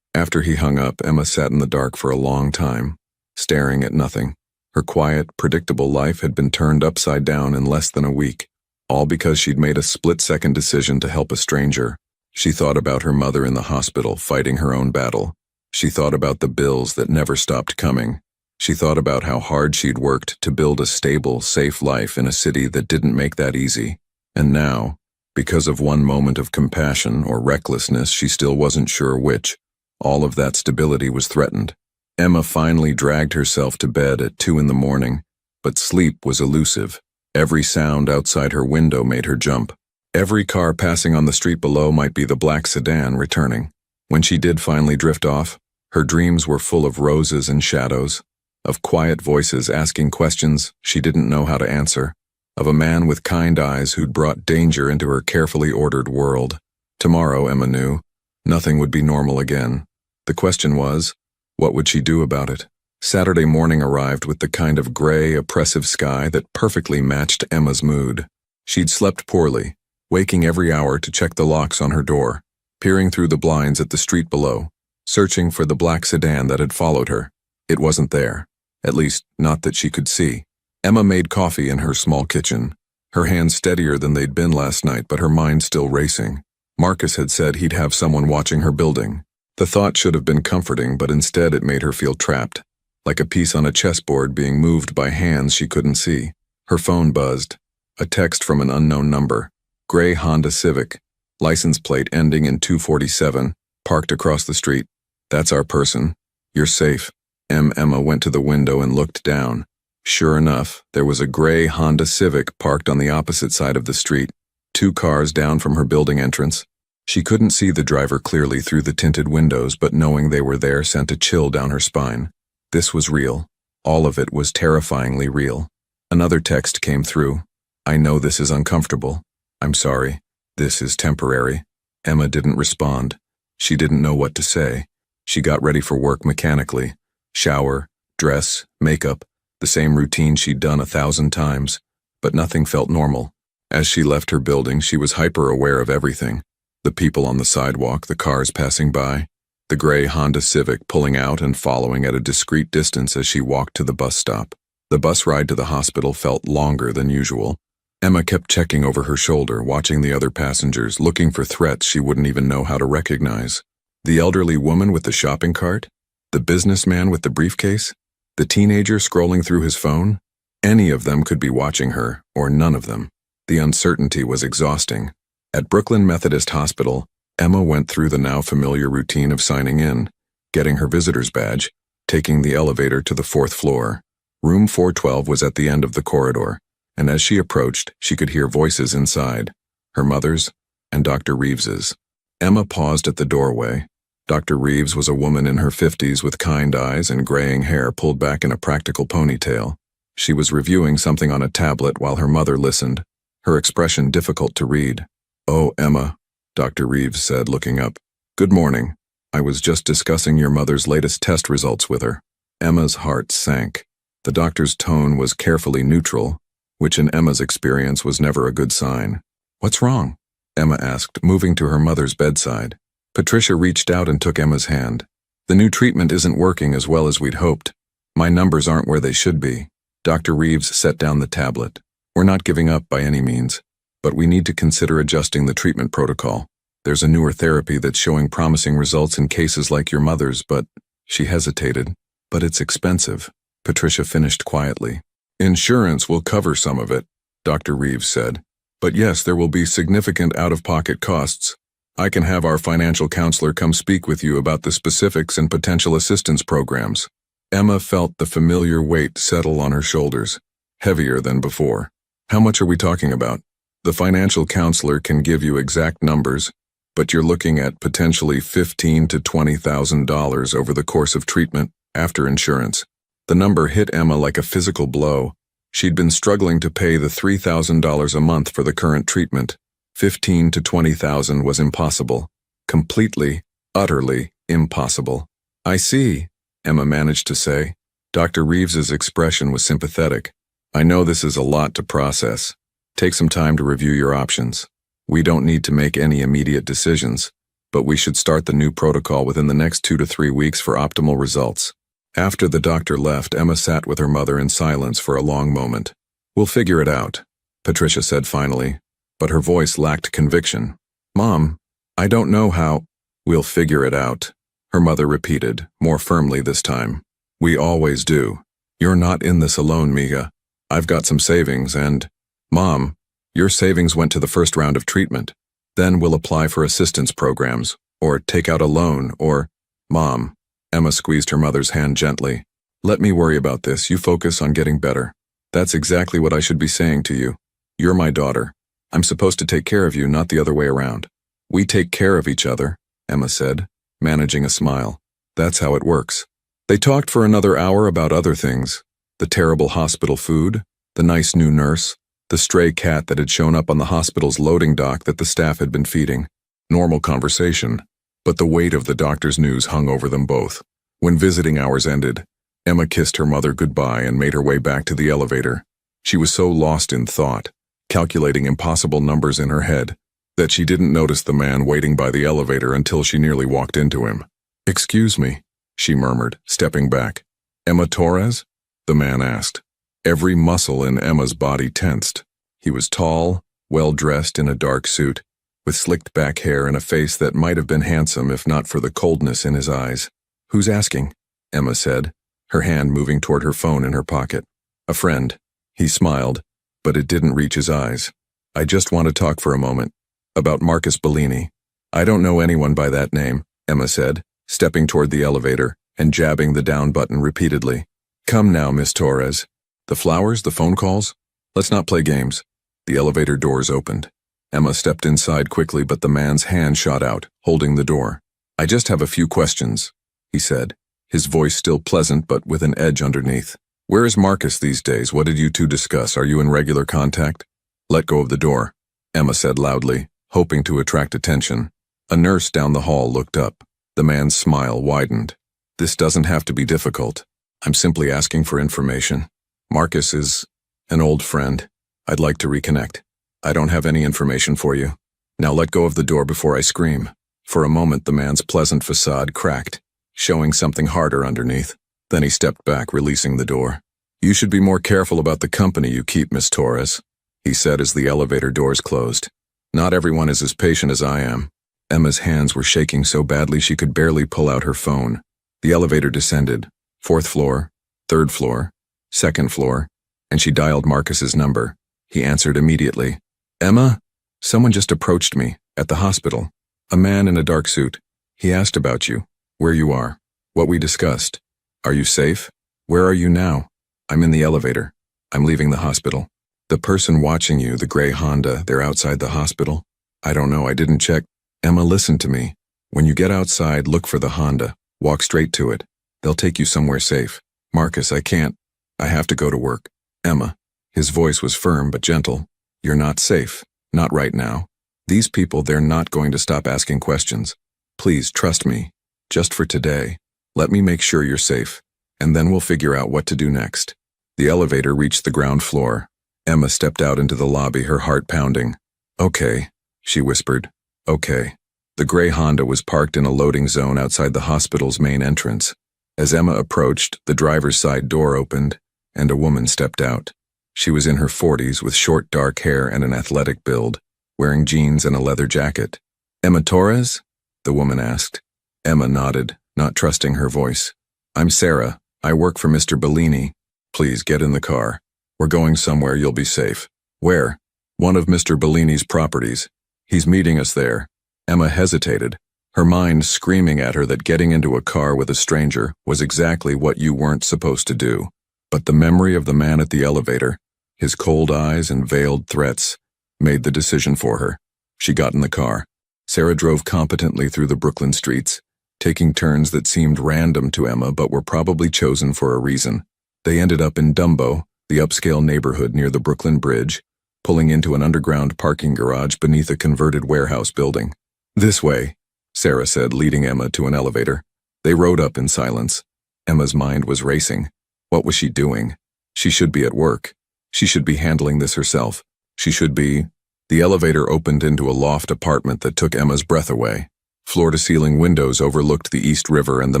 After he hung up, Emma sat in the dark for a long time, staring at nothing. Her quiet, predictable life had been turned upside down in less than a week, all because she'd made a split-second decision to help a stranger. She thought about her mother in the hospital fighting her own battle. She thought about the bills that never stopped coming. She thought about how hard she'd worked to build a stable, safe life in a city that didn't make that easy. And now, because of one moment of compassion or recklessness, she still wasn't sure which, all of that stability was threatened. Emma finally dragged herself to bed at 2 in the morning, but sleep was elusive. Every sound outside her window made her jump. Every car passing on the street below might be the black sedan returning. When she did finally drift off, her dreams were full of roses and shadows, of quiet voices asking questions she didn't know how to answer, of a man with kind eyes who'd brought danger into her carefully ordered world. Tomorrow, Emma knew, nothing would be normal again. The question was, what would she do about it? Saturday morning arrived with the kind of gray, oppressive sky that perfectly matched Emma's mood. She'd slept poorly, waking every hour to check the locks on her door, peering through the blinds at the street below, searching for the black sedan that had followed her. It wasn't there, at least not that she could see. Emma made coffee in her small kitchen, her hands steadier than they'd been last night, but her mind still racing. Marcus had said he'd have someone watching her building. The thought should have been comforting, but instead it made her feel trapped, like a piece on a chessboard being moved by hands she couldn't see. Her phone buzzed. A text from an unknown number. Gray Honda Civic, license plate ending in 247, parked across the street. That's our person. You're safe. Emma went to the window and looked down. Sure enough, there was a gray Honda Civic parked on the opposite side of the street, 2 cars down from her building entrance. She couldn't see the driver clearly through the tinted windows, but knowing they were there sent a chill down her spine. This was real. All of it was terrifyingly real. Another text came through. I know this is uncomfortable. I'm sorry. This is temporary. Emma didn't respond. She didn't know what to say. She got ready for work mechanically. Shower, dress, makeup, the same routine she'd done 1,000 times. But nothing felt normal. As she left her building, she was hyper-aware of everything. The people on the sidewalk, the cars passing by, the gray Honda Civic pulling out and following at a discreet distance as she walked to the bus stop. The bus ride to the hospital felt longer than usual. Emma kept checking over her shoulder, watching the other passengers, looking for threats she wouldn't even know how to recognize. The elderly woman with the shopping cart? The businessman with the briefcase? The teenager scrolling through his phone? Any of them could be watching her, or none of them. The uncertainty was exhausting. At Brooklyn Methodist Hospital, Emma went through the now familiar routine of signing in, getting her visitor's badge, taking the elevator to the 4th floor. Room 412 was at the end of the corridor, and as she approached, she could hear voices inside, her mother's and Dr. Reeves's. Emma paused at the doorway. Dr. Reeves was a woman in her 50s with kind eyes and graying hair pulled back in a practical ponytail. She was reviewing something on a tablet while her mother listened, her expression difficult to read. Oh, Emma, Dr. Reeves said, looking up. Good morning. I was just discussing your mother's latest test results with her. Emma's heart sank. The doctor's tone was carefully neutral, which in Emma's experience was never a good sign. What's wrong? Emma asked, moving to her mother's bedside. Patricia reached out and took Emma's hand. The new treatment isn't working as well as we'd hoped. My numbers aren't where they should be. Dr. Reeves set down the tablet. We're not giving up by any means, but we need to consider adjusting the treatment protocol. There's a newer therapy that's showing promising results in cases like your mother's, but she hesitated. But it's expensive, Patricia finished quietly. Insurance will cover some of it, Dr. Reeves said. But yes, there will be significant out-of-pocket costs. I can have our financial counselor come speak with you about the specifics and potential assistance programs. Emma felt the familiar weight settle on her shoulders, heavier than before. How much are we talking about? The financial counselor can give you exact numbers, but you're looking at potentially $15,000 to $20,000 over the course of treatment after insurance. The number hit Emma like a physical blow. She'd been struggling to pay the $3,000 a month for the current treatment. $15,000 to $20,000 was impossible. Completely, utterly impossible. I see, Emma managed to say. Dr. Reeves's expression was sympathetic. I know this is a lot to process. Take some time to review your options. We don't need to make any immediate decisions, but we should start the new protocol within the next 2 to 3 weeks for optimal results. After the doctor left, Emma sat with her mother in silence for a long moment. We'll figure it out, Patricia said finally, but her voice lacked conviction. Mom, I don't know how. We'll figure it out, her mother repeated, more firmly this time. We always do. You're not in this alone, Mia. I've got some savings and… Mom, your savings went to the first round of treatment. Then we'll apply for assistance programs, or take out a loan, or… Mom, Emma squeezed her mother's hand gently. Let me worry about this. You focus on getting better. That's exactly what I should be saying to you. You're my daughter. I'm supposed to take care of you, not the other way around. We take care of each other, Emma said, managing a smile. That's how it works. They talked for another hour about other things. The terrible hospital food, the nice new nurse, the stray cat that had shown up on the hospital's loading dock that the staff had been feeding. Normal conversation, but the weight of the doctor's news hung over them both. When visiting hours ended, Emma kissed her mother goodbye and made her way back to the elevator. She was so lost in thought, calculating impossible numbers in her head, that she didn't notice the man waiting by the elevator until she nearly walked into him. Excuse me, she murmured, stepping back. Emma Torres? The man asked. Every muscle in Emma's body tensed. He was tall, well-dressed in a dark suit, with slicked back hair and a face that might have been handsome if not for the coldness in his eyes. Who's asking? Emma said, her hand moving toward her phone in her pocket. A friend. He smiled, but it didn't reach his eyes. I just want to talk for a moment. About Marcus Bellini. I don't know anyone by that name, Emma said, stepping toward the elevator and jabbing the down button repeatedly. Come now, Miss Torres. The flowers, the phone calls? Let's not play games. The elevator doors opened. Emma stepped inside quickly, but the man's hand shot out, holding the door. I just have a few questions, he said, his voice still pleasant but with an edge underneath. Where is Marcus these days? What did you two discuss? Are you in regular contact? Let go of the door, Emma said loudly, hoping to attract attention. A nurse down the hall looked up. The man's smile widened. This doesn't have to be difficult. I'm simply asking for information. Marcus is an old friend. I'd like to reconnect. I don't have any information for you. Now let go of the door before I scream. For a moment the man's pleasant facade cracked, showing something harder underneath. Then he stepped back, releasing the door. You should be more careful about the company you keep, Miss Torres, he said as the elevator doors closed. Not everyone is as patient as I am. Emma's hands were shaking so badly she could barely pull out her phone. The elevator descended. 4th floor, 3rd floor, 2nd floor, and she dialed Marcus's number. He answered immediately. Emma? Someone just approached me, at the hospital. A man in a dark suit. He asked about you, where you are, what we discussed. Are you safe? Where are you now? I'm in the elevator. I'm leaving the hospital. The person watching you, the gray Honda, they're outside the hospital? I don't know, I didn't check. Emma, listen to me. When you get outside, look for the Honda. Walk straight to it. They'll take you somewhere safe. Marcus, I can't. I have to go to work. Emma. His voice was firm but gentle. You're not safe. Not right now. These people, they're not going to stop asking questions. Please, trust me. Just for today. Let me make sure you're safe, and then we'll figure out what to do next. The elevator reached the ground floor. Emma stepped out into the lobby, her heart pounding. Okay, she whispered. Okay. The gray Honda was parked in a loading zone outside the hospital's main entrance. As Emma approached, the driver's side door opened, and a woman stepped out. She was in her 40s with short dark hair and an athletic build, wearing jeans and a leather jacket. Emma Torres? The woman asked. Emma nodded, not trusting her voice. I'm Sarah. I work for Mr. Bellini. Please get in the car. We're going somewhere you'll be safe. Where? One of Mr. Bellini's properties. He's meeting us there. Emma hesitated, her mind screaming at her that getting into a car with a stranger was exactly what you weren't supposed to do. But the memory of the man at the elevator, his cold eyes and veiled threats, made the decision for her. She got in the car. Sarah drove competently through the Brooklyn streets, taking turns that seemed random to Emma but were probably chosen for a reason. They ended up in Dumbo, the upscale neighborhood near the Brooklyn Bridge, pulling into an underground parking garage beneath a converted warehouse building. This way, Sarah said, leading Emma to an elevator. They rode up in silence. Emma's mind was racing. What was she doing? She should be at work. She should be handling this herself. She should be. The elevator opened into a loft apartment that took Emma's breath away. Floor-to-ceiling windows overlooked the East River and the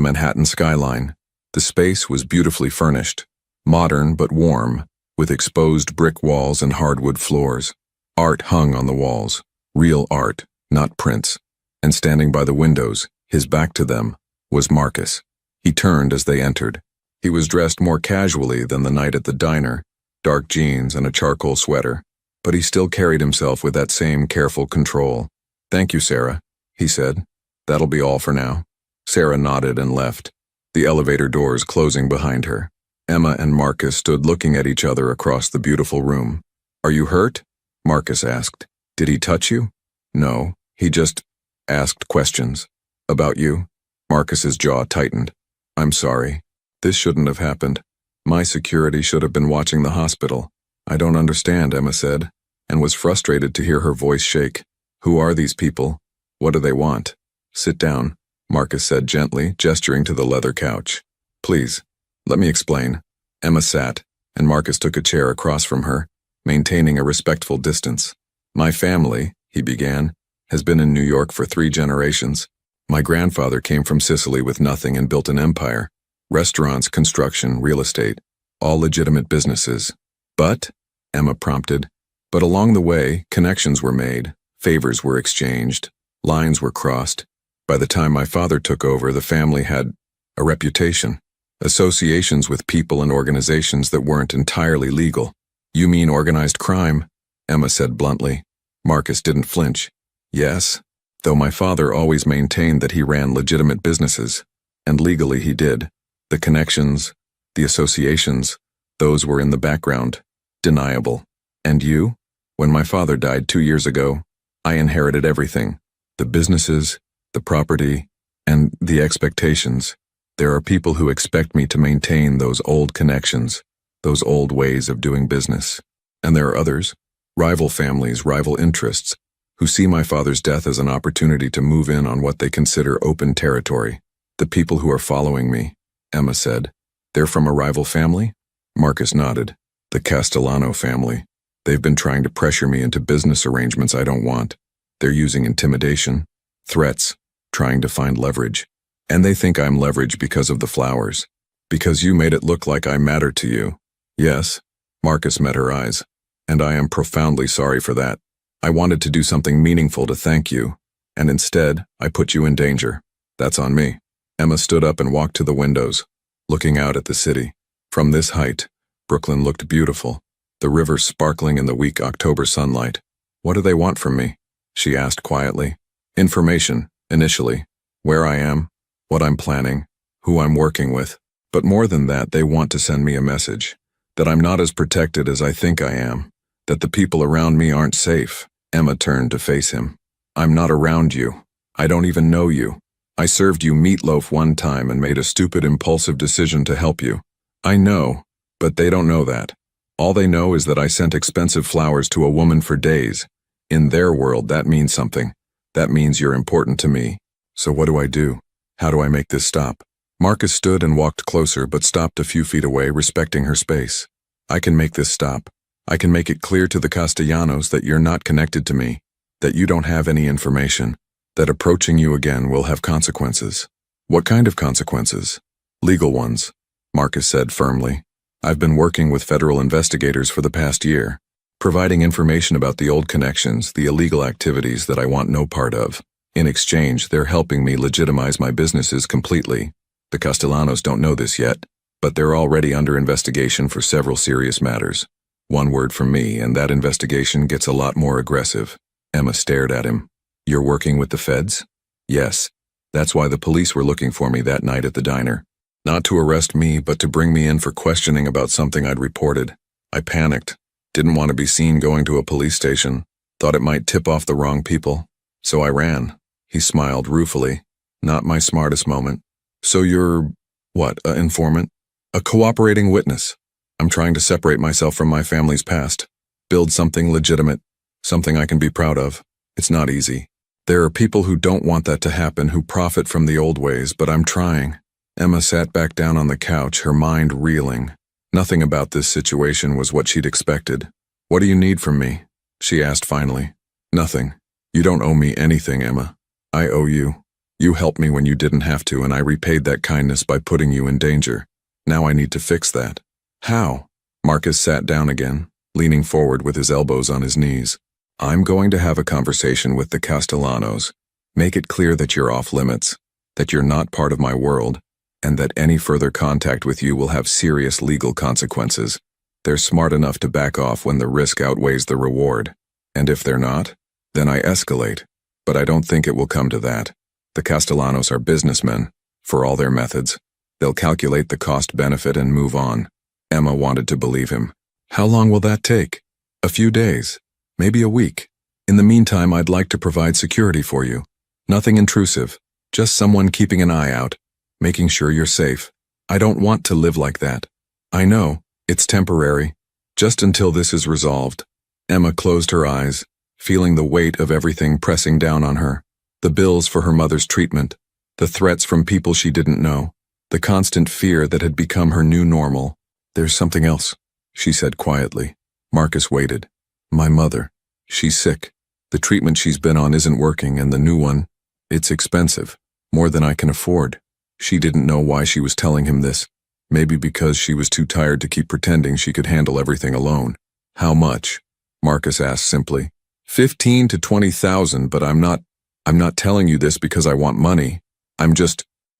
Manhattan skyline. The space was beautifully furnished, modern but warm, with exposed brick walls and hardwood floors. Art hung on the walls, real art, not prints. And standing by the windows, his back to them, was Marcus. He turned as they entered. He was dressed more casually than the night at the diner, dark jeans and a charcoal sweater, but he still carried himself with that same careful control. "Thank you, Sarah," he said. "That'll be all for now." Sarah nodded and left, the elevator doors closing behind her. Emma and Marcus stood looking at each other across the beautiful room. "Are you hurt?" Marcus asked. "Did he touch you?" "No, he just asked questions." "About you?" Marcus's jaw tightened. "I'm sorry. This shouldn't have happened. My security should have been watching the hospital." "I don't understand," Emma said, and was frustrated to hear her voice shake. "Who are these people? What do they want?" "Sit down," Marcus said gently, gesturing to the leather couch. "Please, let me explain." Emma sat, and Marcus took a chair across from her, maintaining a respectful distance. "My family," he began, "has been in New York for 3 generations. My grandfather came from Sicily with nothing and built an empire. Restaurants, construction, real estate, all legitimate businesses. But," Emma prompted, "but along the way, connections were made, favors were exchanged, lines were crossed. By the time my father took over, the family had a reputation, associations with people and organizations that weren't entirely legal." "You mean organized crime?" Emma said bluntly. Marcus didn't flinch. "Yes, though my father always maintained that he ran legitimate businesses, and legally he did. The connections, the associations, those were in the background, deniable. And you? When my father died 2 years ago, I inherited everything, the businesses, the property, and the expectations. There are people who expect me to maintain those old connections, those old ways of doing business. And there are others, rival families, rival interests, who see my father's death as an opportunity to move in on what they consider open territory. The people who are following me," Emma said. "They're from a rival family?" Marcus nodded. "The Castellano family. They've been trying to pressure me into business arrangements I don't want. They're using intimidation, threats, trying to find leverage. And they think I'm leverage because of the flowers. Because you made it look like I matter to you." "Yes," Marcus met her eyes. "And I am profoundly sorry for that. I wanted to do something meaningful to thank you, and instead, I put you in danger. That's on me." Emma stood up and walked to the windows, looking out at the city. From this height, Brooklyn looked beautiful, the river sparkling in the weak October sunlight. "What do they want from me?" she asked quietly. "Information, initially. Where I am, what I'm planning, who I'm working with. But more than that, they want to send me a message. That I'm not as protected as I think I am. That the people around me aren't safe." Emma turned to face him. "I'm not around you. I don't even know you. I served you meatloaf one time and made a stupid, impulsive decision to help you. I know, but they don't know that. All they know is that I sent expensive flowers to a woman for days. In their world, that means something. That means you're important to me. So what do I do? How do I make this stop?" Marcus stood and walked closer but stopped a few feet away, respecting her space. "I can make this stop. I can make it clear to the Castellanos that you're not connected to me, that you don't have any information, that approaching you again will have consequences." "What kind of consequences?" "Legal ones," Marcus said firmly. "I've been working with federal investigators for the past year, providing information about the old connections, the illegal activities that I want no part of. In exchange, they're helping me legitimize my businesses completely. The Castellanos don't know this yet, but they're already under investigation for several serious matters. One word from me, and that investigation gets a lot more aggressive." Emma stared at him. "You're working with the feds?" "Yes. That's why the police were looking for me that night at the diner. Not to arrest me, but to bring me in for questioning about something I'd reported. I panicked. Didn't want to be seen going to a police station. Thought it might tip off the wrong people. So I ran." He smiled ruefully. "Not my smartest moment." "So you're, what, an informant? A cooperating witness?" "I'm trying to separate myself from my family's past. Build something legitimate. Something I can be proud of. It's not easy. There are people who don't want that to happen, who profit from the old ways, but I'm trying." Emma sat back down on the couch, her mind reeling. Nothing about this situation was what she'd expected. "What do you need from me?" she asked finally. "Nothing. You don't owe me anything, Emma. I owe you. You helped me when you didn't have to, and I repaid that kindness by putting you in danger. Now I need to fix that." "How?" Marcus sat down again, leaning forward with his elbows on his knees. "I'm going to have a conversation with the Castellanos. Make it clear that you're off limits, that you're not part of my world, and that any further contact with you will have serious legal consequences. They're smart enough to back off when the risk outweighs the reward. And if they're not, then I escalate. But I don't think it will come to that. The Castellanos are businessmen, for all their methods. They'll calculate the cost-benefit and move on." Emma wanted to believe him. "How long will that take?" "A few days, maybe a week. In the meantime, I'd like to provide security for you. Nothing intrusive, just someone keeping an eye out, making sure you're safe. I don't want to live like that. I know, it's temporary, just until this is resolved." Emma closed her eyes, feeling the weight of everything pressing down on her. The bills for her mother's treatment, the threats from people she didn't know, the constant fear that had become her new normal. "There's something else," she said quietly. Marcus waited. "My mother. She's sick. The treatment she's been on isn't working, and the new one, it's expensive, more than I can afford." She didn't know why she was telling him this. Maybe because she was too tired to keep pretending she could handle everything alone. "How much?" Marcus asked simply. 15 to 20,000, but I'm not telling you this because I want money.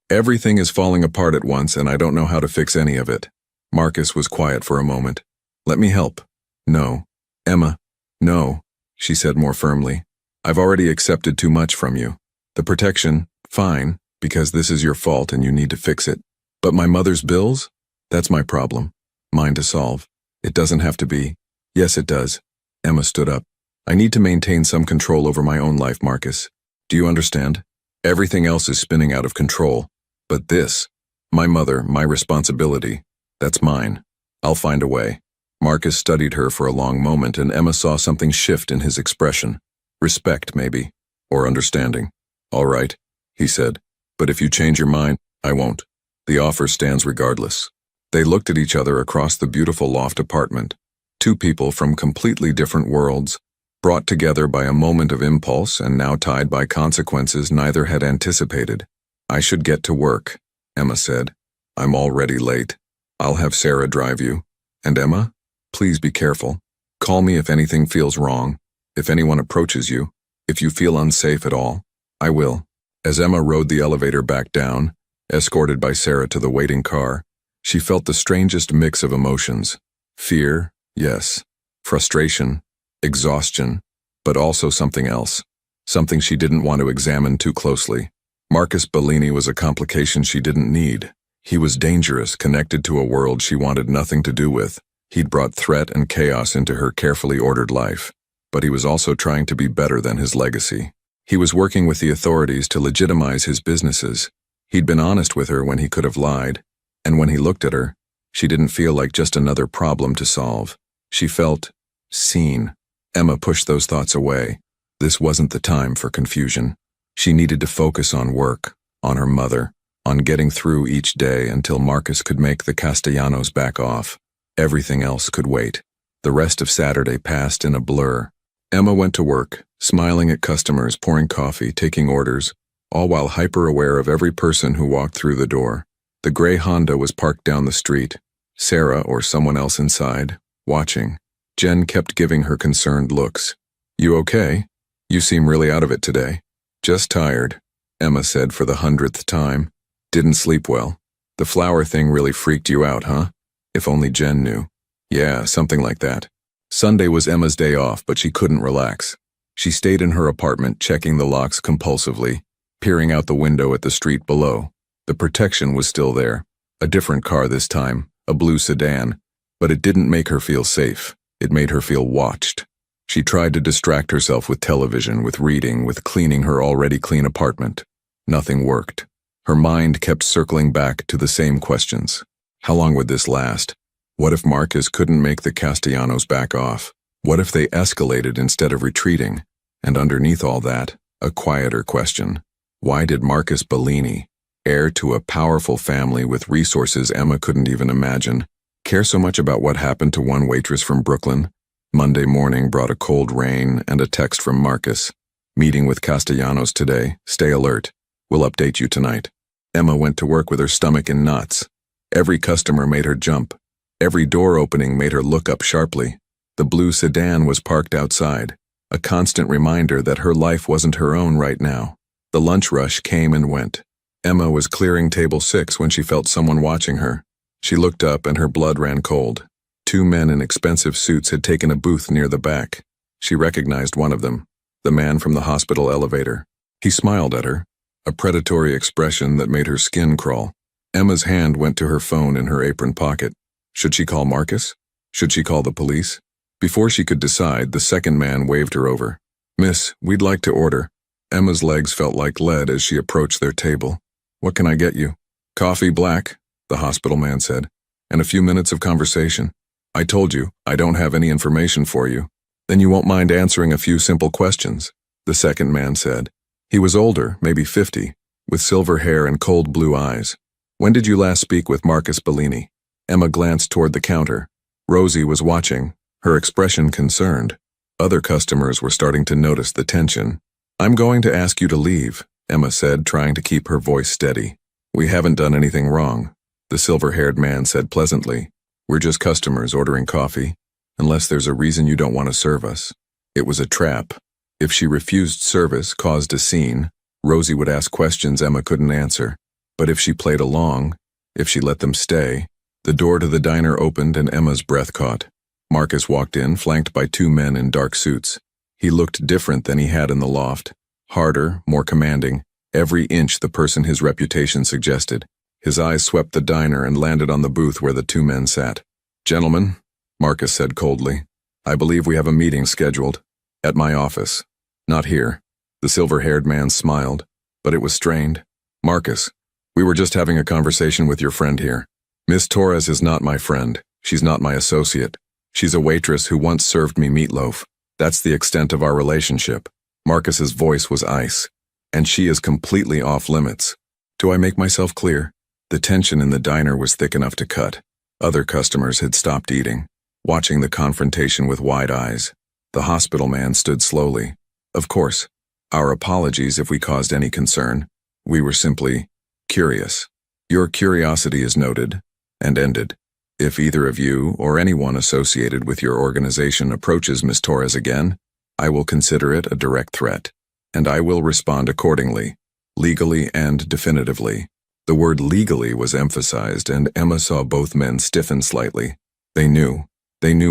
Everything is falling apart at once and I don't know how to fix any of it." Marcus was quiet for a moment. "Let me help." "No. Emma, no," she said more firmly. "I've already accepted too much from you. The protection, fine, because this is your fault and you need to fix it. But my mother's bills? That's my problem. Mine to solve. It doesn't have to be." "Yes, it does." Emma stood up. "I need to maintain some control over my own life, Marcus. Do you understand? Everything else is spinning out of control. But this, my mother, my responsibility, that's mine. I'll find a way." Marcus studied her for a long moment, and Emma saw something shift in his expression. Respect, maybe, or understanding. "All right," he said. "But if you change your mind, I won't. The offer stands regardless." They looked at each other across the beautiful loft apartment. Two people from completely different worlds, brought together by a moment of impulse and now tied by consequences neither had anticipated. "I should get to work," Emma said. "I'm already late. I'll have Sarah drive you. And Emma, please be careful. Call me if anything feels wrong, if anyone approaches you, if you feel unsafe at all." "I will." As Emma rode the elevator back down, escorted by Sarah to the waiting car, she felt the strangest mix of emotions. Fear, yes. Frustration, exhaustion, but also something else. Something she didn't want to examine too closely. Marcus Bellini was a complication she didn't need. He was dangerous, connected to a world she wanted nothing to do with. He'd brought threat and chaos into her carefully ordered life. But he was also trying to be better than his legacy. He was working with the authorities to legitimize his businesses. He'd been honest with her when he could have lied. And when he looked at her, she didn't feel like just another problem to solve. She felt seen. Emma pushed those thoughts away. This wasn't the time for confusion. She needed to focus on work, on her mother, on getting through each day until Marcus could make the Castellanos back off. Everything else could wait. The rest of Saturday passed in a blur. Emma went to work, smiling at customers, pouring coffee, taking orders, all while hyper-aware of every person who walked through the door. The gray Honda was parked down the street. Sarah or someone else inside, watching. Jen kept giving her concerned looks. "You okay? You seem really out of it today." "Just tired," Emma said for the 100th time. "Didn't sleep well. The flower thing really freaked you out, huh?" If only Jen knew. "Yeah, something like that." Sunday was Emma's day off, but she couldn't relax. She stayed in her apartment, checking the locks compulsively, peering out the window at the street below. The protection was still there. A different car this time, a blue sedan. But it didn't make her feel safe. It made her feel watched. She tried to distract herself with television, with reading, with cleaning her already clean apartment. Nothing worked. Her mind kept circling back to the same questions. How long would this last? What if Marcus couldn't make the Castellanos back off? What if they escalated instead of retreating? And underneath all that, a quieter question. Why did Marcus Bellini, heir to a powerful family with resources Emma couldn't even imagine, Care so much about what happened to one waitress from Brooklyn? Monday morning brought a cold rain and a text from Marcus. Meeting with Castellanos today. Stay alert. We'll update you tonight. Emma went to work with her stomach in knots. Every customer made her jump. Every door opening made her look up sharply. The blue sedan was parked outside, a constant reminder that her life wasn't her own right now. The lunch rush came and went. Emma was clearing table 6 when she felt someone watching her. She looked up and her blood ran cold. 2 men in expensive suits had taken a booth near the back. She recognized one of them, the man from the hospital elevator. He smiled at her, a predatory expression that made her skin crawl. Emma's hand went to her phone in her apron pocket. Should she call Marcus? Should she call the police? Before she could decide, the second man waved her over. "Miss, we'd like to order." Emma's legs felt like lead as she approached their table. "What can I get you?" "Coffee black," the hospital man said, "and a few minutes of conversation." "I told you, I don't have any information for you." "Then you won't mind answering a few simple questions," the second man said. He was older, maybe 50, with silver hair and cold blue eyes. "When did you last speak with Marcus Bellini?" Emma glanced toward the counter. Rosie was watching, her expression concerned. Other customers were starting to notice the tension. "I'm going to ask you to leave," Emma said, trying to keep her voice steady. "We haven't done anything wrong," the silver-haired man said pleasantly. "We're just customers ordering coffee, unless there's a reason you don't want to serve us." It was a trap. If she refused service, caused a scene, Rosie would ask questions Emma couldn't answer. But if she played along, if she let them stay, the door to the diner opened and Emma's breath caught. Marcus walked in, flanked by 2 men in dark suits. He looked different than he had in the loft. Harder, more commanding, every inch the person his reputation suggested. His eyes swept the diner and landed on the booth where the 2 men sat. "Gentlemen," Marcus said coldly, "I believe we have a meeting scheduled. At my office. Not here." The silver-haired man smiled, but it was strained. "Marcus, we were just having a conversation with your friend here. Miss Torres is not my friend. She's not my associate. She's a waitress who once served me meatloaf. That's the extent of our relationship." Marcus's voice was ice. "And she is completely off limits. Do I make myself clear?" The tension in the diner was thick enough to cut. Other customers had stopped eating, watching the confrontation with wide eyes. The hospital man stood slowly. "Of course. Our apologies if we caused any concern. We were simply curious. Your curiosity is noted and ended. If either of you or anyone associated with your organization approaches Miss Torres again, I will consider it a direct threat, and I will respond accordingly, legally and definitively." The word legally was emphasized, and Emma saw both men stiffen slightly. They knew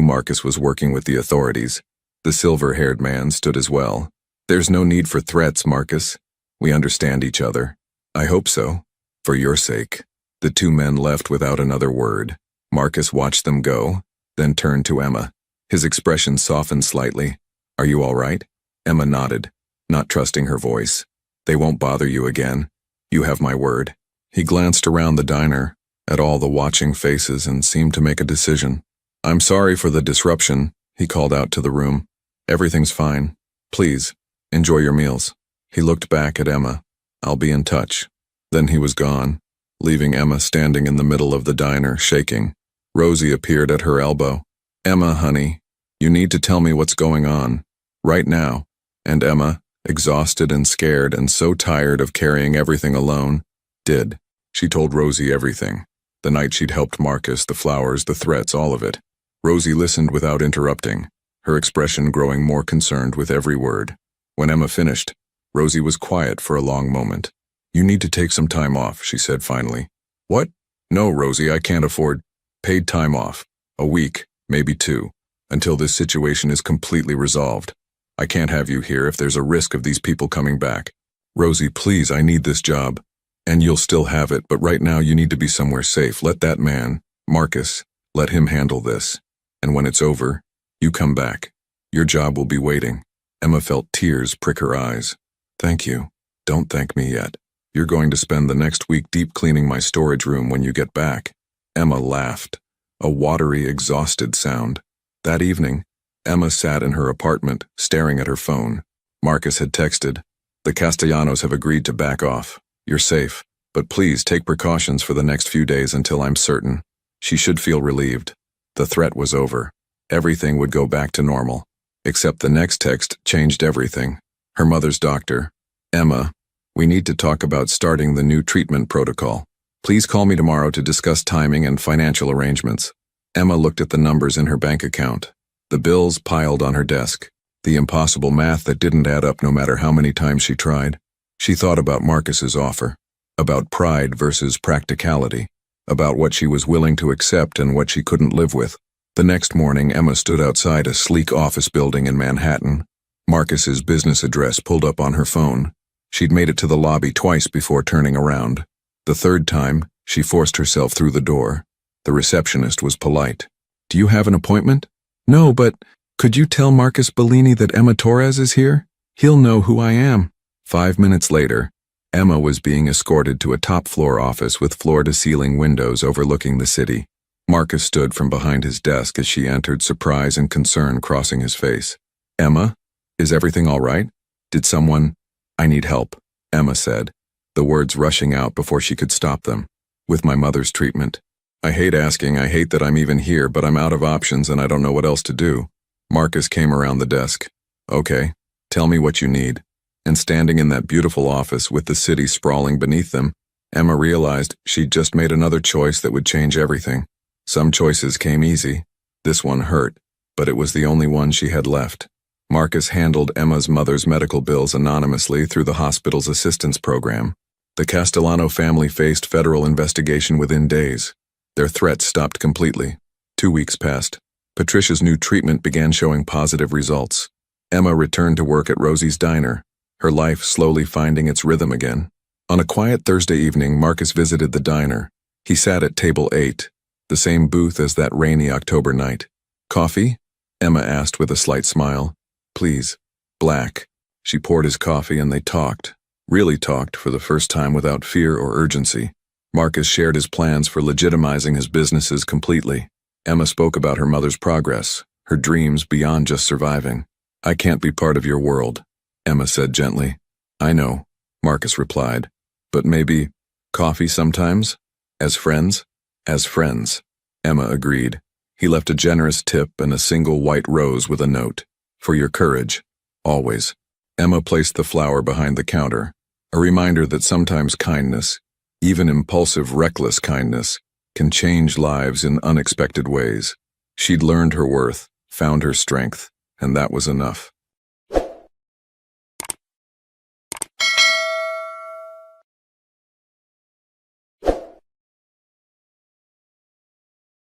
Marcus was working with the authorities. The silver-haired man stood as well. "There's no need for threats, Marcus. We understand each other." "I hope so. For your sake." The 2 men left without another word. Marcus watched them go, then turned to Emma. His expression softened slightly. "Are you all right?" Emma nodded, not trusting her voice. "They won't bother you again. You have my word." He glanced around the diner, at all the watching faces, and seemed to make a decision. "I'm sorry for the disruption," he called out to the room. "Everything's fine. Please, enjoy your meals." He looked back at Emma. "I'll be in touch." Then he was gone, leaving Emma standing in the middle of the diner, shaking. Rosie appeared at her elbow. "Emma, honey, you need to tell me what's going on. Right now." And Emma, exhausted and scared and so tired of carrying everything alone, did. She told Rosie everything. The night she'd helped Marcus, the flowers, the threats, all of it. Rosie listened without interrupting, her expression growing more concerned with every word. When Emma finished, Rosie was quiet for a long moment. "You need to take some time off," she said finally. "What?" "No, Rosie, I can't afford paid time off. A week, maybe 2, until this situation is completely resolved. I can't have you here if there's a risk of these people coming back. Rosie, please, I need this job. And you'll still have it, but right now you need to be somewhere safe. Let that man, Marcus, let him handle this. And when it's over, you come back. Your job will be waiting." Emma felt tears prick her eyes. "Thank you. Don't thank me yet. You're going to spend the next week deep cleaning my storage room when you get back." Emma laughed, a watery, exhausted sound. That evening, Emma sat in her apartment, staring at her phone. Marcus had texted, "The Castellanos have agreed to back off. You're safe, but please take precautions for the next few days until I'm certain." She should feel relieved. The threat was over. Everything would go back to normal. Except the next text changed everything. Her mother's doctor. Emma, we need to talk about starting the new treatment protocol. Please call me tomorrow to discuss timing and financial arrangements. Emma looked at the numbers in her bank account. The bills piled on her desk. The impossible math that didn't add up no matter how many times she tried. She thought about Marcus's offer. About pride versus practicality. About what she was willing to accept and what she couldn't live with. The next morning, Emma stood outside a sleek office building in Manhattan. Marcus's business address pulled up on her phone. She'd made it to the lobby twice before turning around. The third time, she forced herself through the door. The receptionist was polite. Do you have an appointment? No, but could you tell Marcus Bellini that Emma Torres is here? He'll know who I am. 5 minutes later, Emma was being escorted to a top-floor office with floor-to-ceiling windows overlooking the city. Marcus stood from behind his desk as she entered, surprise and concern crossing his face. Emma, is everything all right? Did someone... I need help, Emma said, the words rushing out before she could stop them. With my mother's treatment. I hate asking, I hate that I'm even here, but I'm out of options and I don't know what else to do. Marcus came around the desk. Okay, tell me what you need. And standing in that beautiful office with the city sprawling beneath them, Emma realized she'd just made another choice that would change everything. Some choices came easy. This one hurt, but it was the only one she had left. Marcus handled Emma's mother's medical bills anonymously through the hospital's assistance program. The Castellano family faced federal investigation within days. Their threats stopped completely. 2 weeks passed. Patricia's new treatment began showing positive results. Emma returned to work at Rosie's diner, her life slowly finding its rhythm again. On a quiet Thursday evening, Marcus visited the diner. He sat at table 8. The same booth as that rainy October night. Coffee? Emma asked with a slight smile. Please. Black. She poured his coffee and they talked. Really talked for the first time without fear or urgency. Marcus shared his plans for legitimizing his businesses completely. Emma spoke about her mother's progress, her dreams beyond just surviving. I can't be part of your world, Emma said gently. I know, Marcus replied. But maybe coffee sometimes? As friends? As friends, Emma agreed. He left a generous tip and a single white rose with a note. For your courage. Always. Emma placed the flower behind the counter, a reminder that sometimes kindness, even impulsive, reckless kindness, can change lives in unexpected ways. She'd learned her worth, found her strength, and that was enough.